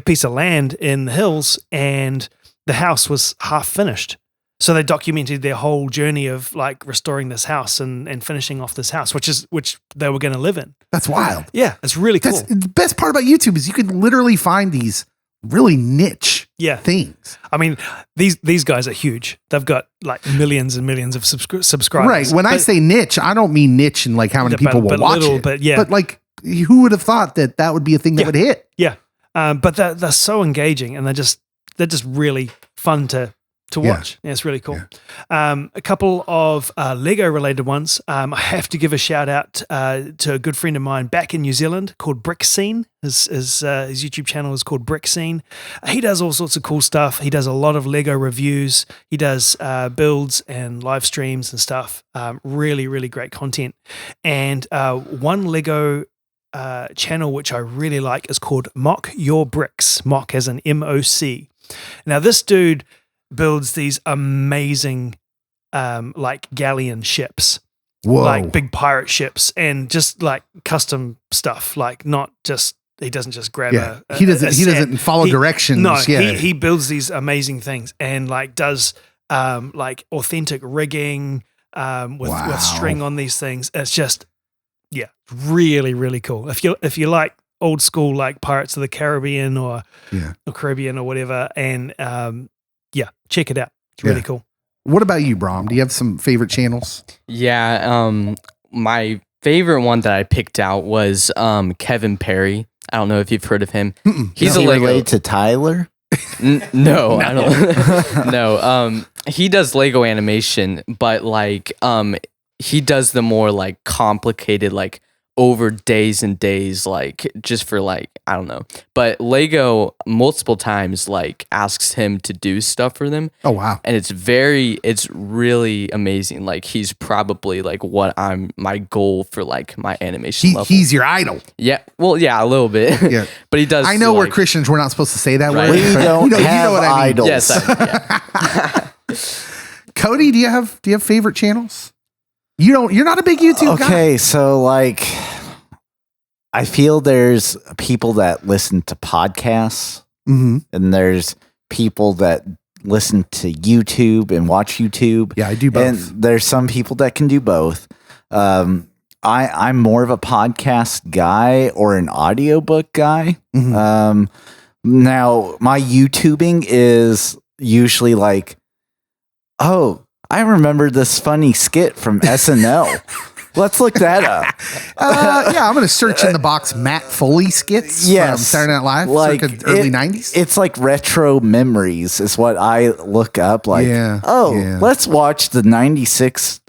E: piece of land in the hills, and the house was half finished. So they documented their whole journey of like restoring this house and finishing off this house, which they were going to live in.
D: That's wild.
E: Yeah, it's really cool.
D: The best part about YouTube is you can literally find these really niche things.
E: I mean, these guys are huge. They've got like millions and millions of subscribers.
D: Right. When I say niche, I don't mean niche and like how many people will watch it. But like, who would have thought that would be a thing that would hit?
E: Yeah. But they're so engaging, and they're just really fun to watch. Yeah, it's really cool. Yeah. A couple of Lego related ones. I have to give a shout out to a good friend of mine back in New Zealand called Brick Scene. His YouTube channel is called Brick Scene. He does all sorts of cool stuff. He does a lot of Lego reviews. He does builds and live streams and stuff. Really, really great content. And one Lego channel which I really like is called Mock Your Bricks. Mock as an MOC. Now this dude builds these amazing like galleon ships.
D: Whoa.
E: Like big pirate ships, and just like custom stuff, like not just, he doesn't just grab
D: he doesn't follow directions.
E: No, he builds these amazing things and like does like authentic rigging with string on these things. It's just really, really cool. If you like old school like Pirates of the Caribbean or Caribbean or whatever, and check it out. It's really cool.
D: What about you, Brahm? Do you have some favorite channels?
F: Yeah, my favorite one that I picked out was Kevin Perry. I don't know if you've heard of him.
C: He's related to Tyler.
F: No, I don't. No, he does Lego animation, but like he does the more like complicated, like over days and days, like just for like, I don't know. But Lego multiple times like asks him to do stuff for them.
D: Oh wow.
F: And it's really amazing. Like he's probably like my goal for like my animation level.
D: He's your idol.
F: Yeah. Well, yeah, a little bit. Yeah. But he does.
D: I know we're Christians, we're not supposed to say that word.
C: We don't have
D: what I mean.
C: idols.
F: Yes.
D: Cody, do you have favorite channels? You're not a big YouTube guy.
C: Okay, so like I feel there's people that listen to podcasts, and there's people that listen to YouTube and watch YouTube.
D: Yeah, I do both.
C: And there's some people that can do both. I'm more of a podcast guy or an audiobook guy. Now my YouTubing is usually like, oh, I remember this funny skit from SNL. Let's look that up.
D: I'm going to search in the box Matt Foley skits from Saturday Night Live,
C: like
D: circa early 90s.
C: It's like retro memories is what I look up. Like, let's watch the 96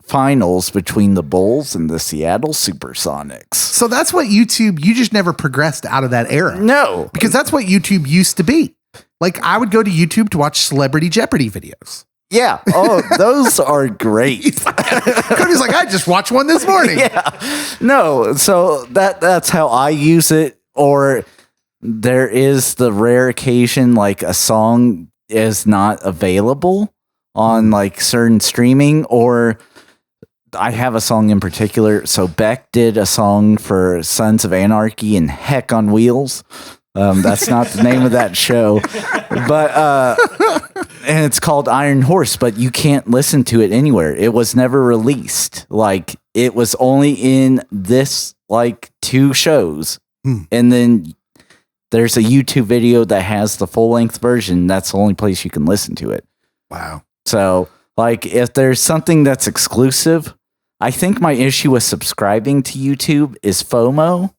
C: finals between the Bulls and the Seattle Supersonics.
D: So that's what YouTube, you just never progressed out of that era.
C: No.
D: Because that's what YouTube used to be. Like I would go to YouTube to watch Celebrity Jeopardy videos.
C: Yeah. Oh, those are great.
D: Cody's like, I just watched one this morning.
C: No. So that's how I use it. Or there is the rare occasion like a song is not available on like certain streaming, or I have a song in particular. So Beck did a song for Sons of Anarchy and Heck on Wheels. That's not the name of that show, but and it's called Iron Horse, but you can't listen to it anywhere. It was never released. Like it was only in this like 2 shows, and then there's a YouTube video that has the full length version. That's the only place you can listen to it.
D: Wow.
C: So like if there's something that's exclusive, I think my issue with subscribing to YouTube is FOMO.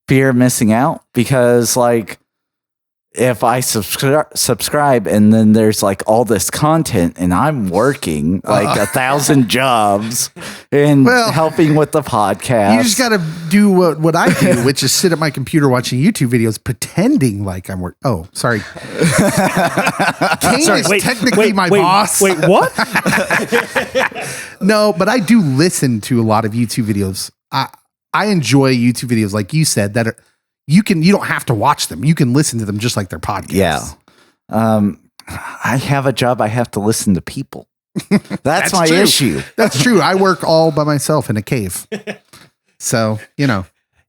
C: Fear of missing out, because like if I subscribe and then there's like all this content and I'm working like 1,000 jobs and helping with the podcast.
D: You just got to do what I do, which is sit at my computer watching YouTube videos, pretending like I'm working. Oh, sorry. Cain is technically my boss.
E: Wait, what?
D: No, but I do listen to a lot of YouTube videos. I enjoy YouTube videos, like you said, that you don't have to watch them. You can listen to them just like their podcasts.
C: Yeah. I have a job. I have to listen to people. That's my
D: true.
C: issue.
D: That's true. I work all by myself in a cave. So,
E: Yeah.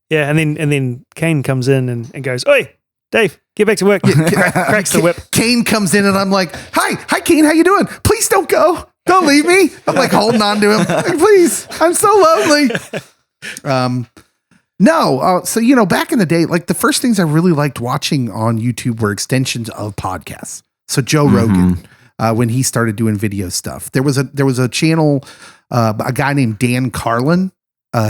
E: And then Cain comes in and goes, "Oi, Dave, get back to work. Cracks the whip.
D: Cain comes in and I'm like, hi, Cain, how you doing? Please don't go. Don't leave me. I'm like holding on to him. Like, please, I'm so lonely. So back in the day, like the first things I really liked watching on YouTube were extensions of podcasts. So Joe Rogan, when he started doing video stuff, there was a channel, a guy named Dan Carlin.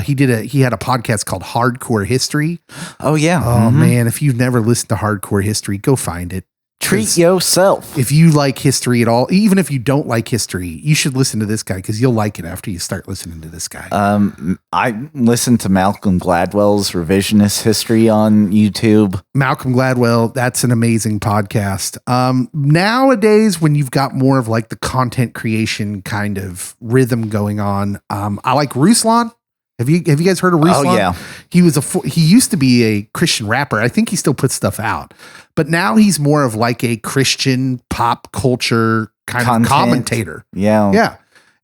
D: He had a podcast called Hardcore History.
C: Oh yeah.
D: Oh man, if you've never listened to Hardcore History, go find it.
C: Treat yourself.
D: If you like history at all, even if you don't like history, you should listen to this guy because you'll like it after you start listening to this guy.
C: I listened to Malcolm Gladwell's Revisionist History on YouTube.
D: Malcolm Gladwell, that's an amazing podcast. Nowadays, when you've got more of like the content creation kind of rhythm going on, I like Ruslan. Have you guys heard of Ruslan?
C: Oh yeah.
D: He used to be a Christian rapper. I think he still puts stuff out, but now he's more of like a Christian pop culture kind of commentator.
C: Yeah.
D: Yeah.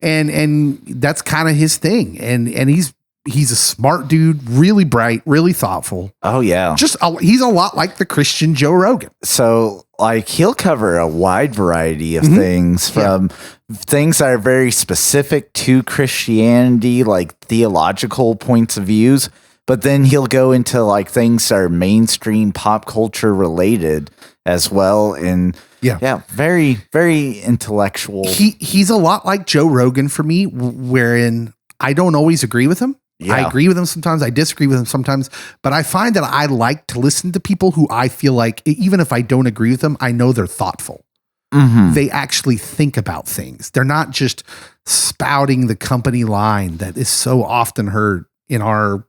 D: And that's kind of his thing. And he's a smart dude, really bright, really thoughtful.
C: Oh yeah.
D: He's a lot like the Christian Joe Rogan.
C: So like he'll cover a wide variety of things, from things that are very specific to Christianity, like theological points of views, but then he'll go into like things that are mainstream pop culture related as well. And very, very intellectual.
D: He's a lot like Joe Rogan for me, wherein I don't always agree with him.
C: Yeah.
D: I agree with him sometimes. I disagree with him sometimes. But I find that I like to listen to people who I feel like, even if I don't agree with them, I know they're thoughtful. They actually think about things. They're not just spouting the company line that is so often heard in our,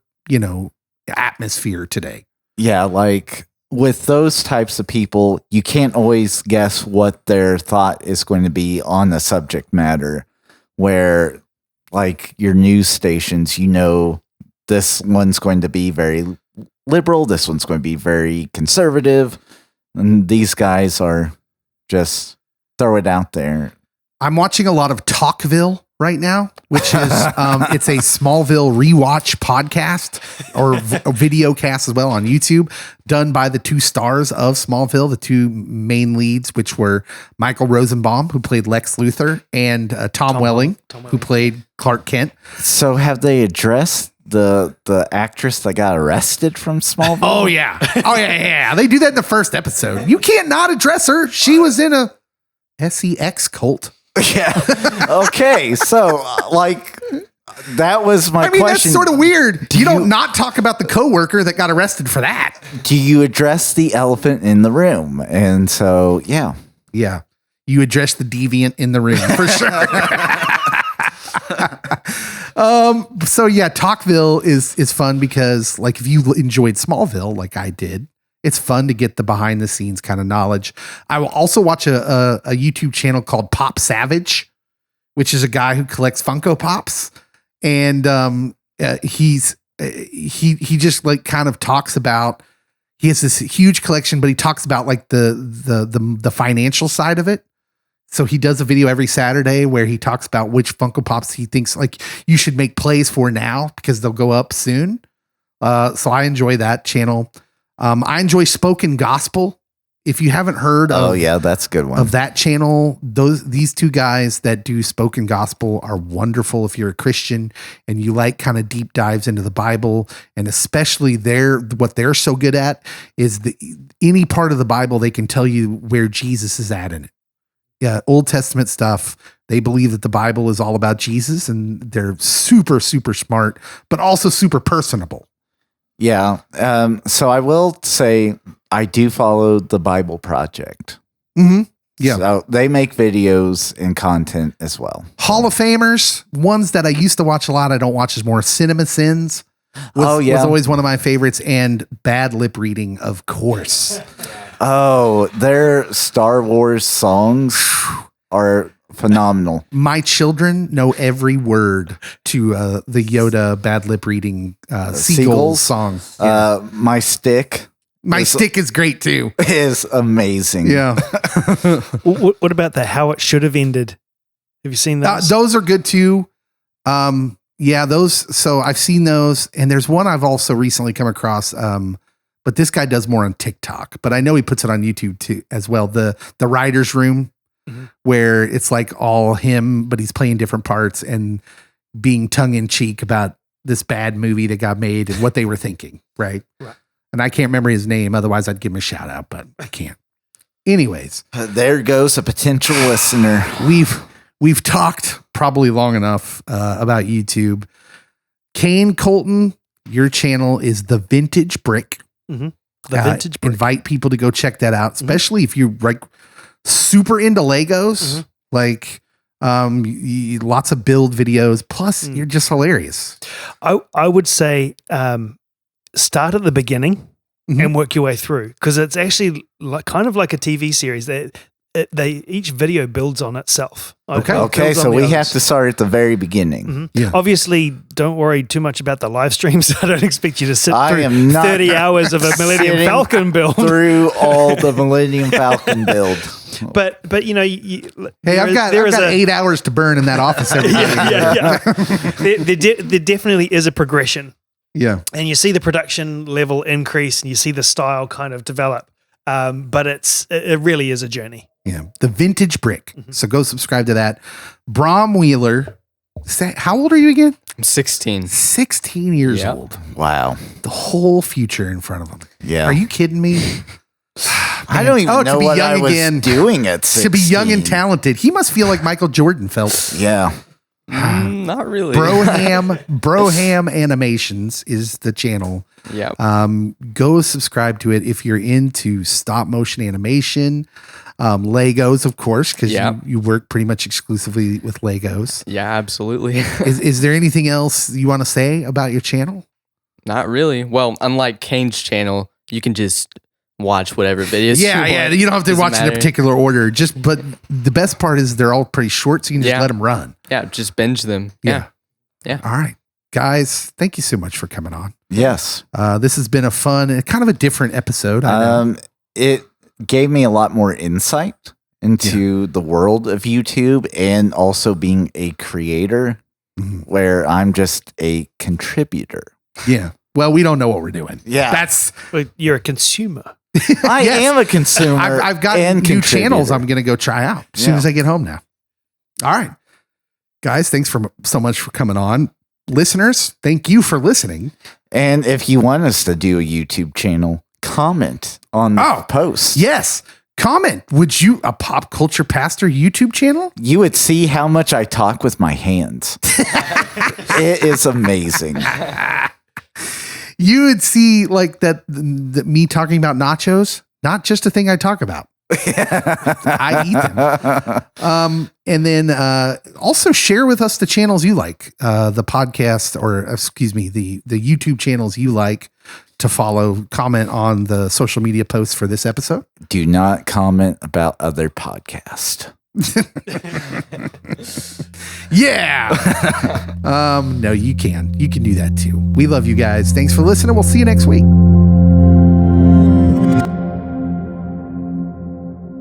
D: atmosphere today.
C: Yeah, like with those types of people, you can't always guess what their thought is going to be on the subject matter, where like your news stations, this one's going to be very liberal, this one's going to be very conservative, and these guys are just throw it out there.
D: I'm watching a lot of Talkville right now, which is it's a Smallville rewatch podcast or a video cast as well on YouTube, done by the two stars of Smallville, the two main leads, which were Michael Rosenbaum, who played Lex Luthor, and Tom Welling, who played Clark Kent.
C: So have they addressed the actress that got arrested from Smallville?
D: Oh yeah. They do that in the first episode. You can't not address her. She was in a sex cult.
C: Yeah. Okay. So, that was my question.
D: That's sort of weird. You don't not talk about the coworker that got arrested for that.
C: Do you address the elephant in the room? And so, yeah.
D: Yeah. You address the deviant in the room for sure. So yeah, Talkville is fun because like if you enjoyed Smallville, like I did, it's fun to get the behind the scenes kind of knowledge. I will also watch a YouTube channel called Pop Savage, which is a guy who collects Funko Pops. And he just like kind of talks about, he has this huge collection, but he talks about like the financial side of it. So he does a video every Saturday where he talks about which Funko Pops he thinks like you should make plays for now because they'll go up soon. So I enjoy that channel. I enjoy Spoken Gospel. If you haven't heard
C: that's a good one.
D: Of that channel, these two guys that do Spoken Gospel are wonderful if you're a Christian and you like kind of deep dives into the Bible, and especially what they're so good at is any part of the Bible they can tell you where Jesus is at in it. Yeah, Old Testament stuff. They believe that the Bible is all about Jesus, and they're super, super smart, but also super personable.
C: Yeah. So I will say I do follow the Bible Project.
D: Mm-hmm. Yeah.
C: So they make videos and content as well.
D: Hall of Famers, ones that I used to watch a lot, I don't watch as more. Cinema Sins was always one of my favorites, and Bad Lip Reading, of course.
C: Oh, their Star Wars songs are phenomenal.
D: My children know every word to the Yoda Bad Lip Reading Seagulls song.
C: Yeah. My Stick.
D: My Stick is great too.
C: Is amazing.
D: Yeah.
E: What about the How It Should Have Ended? Have you seen those?
D: Those are good too. Yeah, those. So I've seen those, and there's one I've also recently come across. But but this guy does more on TikTok. But I know he puts it on YouTube too as well. The writer's room, where it's like all him, but he's playing different parts and being tongue in cheek about this bad movie that got made and what they were thinking, right? And I can't remember his name, otherwise I'd give him a shout out, but I can't. Anyways,
C: There goes a potential listener.
D: we've talked probably long enough about YouTube. Cain Coulton, your channel is The Vintage Brick.
E: The Vintage Brick.
D: Invite people to go check that out, especially if you're like super into Legos, like lots of build videos. Plus, you're just hilarious.
E: I would say start at the beginning and work your way through, because it's actually kind of like a TV series. They each video builds on itself.
C: Okay, so we have to start at the very beginning.
D: Yeah.
E: Obviously, don't worry too much about the live streams. I don't expect you to sit
C: I
E: through
C: am not
E: 30 hours of a Millennium
C: sitting
E: Falcon build.
C: Through all the Millennium Falcon build.
E: But
D: Hey, I've got 8 hours to burn in that office every day.
E: there definitely is a progression.
D: Yeah.
E: And you see the production level increase and you see the style kind of develop. But it really is a journey.
D: Yeah. The Vintage Brick. So go subscribe to that. Brahm Wheeler. How old are you again?
F: I'm 16.
D: 16 years
F: Yep.
D: old.
C: Wow.
D: The whole future in front of him.
C: Yeah.
D: Are you kidding me?
C: I don't even know what I was doing at 16.
D: To be young and talented. He must feel like Michael Jordan felt.
C: Yeah.
F: Not really.
D: Broham Animations is the channel.
F: Yeah.
D: Go subscribe to it if you're into stop motion animation. Legos, of course, because you work pretty much exclusively with Legos.
F: Yeah, absolutely.
D: Is there anything else you want to say about your channel?
F: Not really. Well, unlike Kane's channel, you can just watch whatever videos.
D: You want. You don't have to watch in a particular order. But the best part is they're all pretty short, so you can just let them run.
F: Yeah, just binge them. Yeah.
D: All right, guys, thank you so much for coming on.
C: Yes.
D: This has been a fun and kind of a different episode.
C: It gave me a lot more insight into the world of YouTube and also being a creator where I'm just a contributor.
D: Yeah. Well, we don't know what we're doing.
C: Yeah.
E: You're a consumer.
C: I am a consumer.
D: I've got
C: and
D: new
C: contributor.
D: channels I'm going to go try out as soon as I get home now. All right. Guys, thanks so much for coming on. Listeners, thank you for listening.
C: And if you want us to do a YouTube channel, comment on the post.
D: Yes. Comment. Would you a Pop Culture Pastor YouTube channel?
C: You would see how much I talk with my hands. It is amazing.
D: You would see like that me talking about nachos, not just a thing I talk about. I eat them. And then also share with us the channels you like, the podcast, or excuse me, the YouTube channels you like to follow. Comment on the social media posts for this episode.
C: Do not comment about other podcasts.
D: Yeah. No, you can do that too. We love you guys. Thanks for listening. We'll see you next week.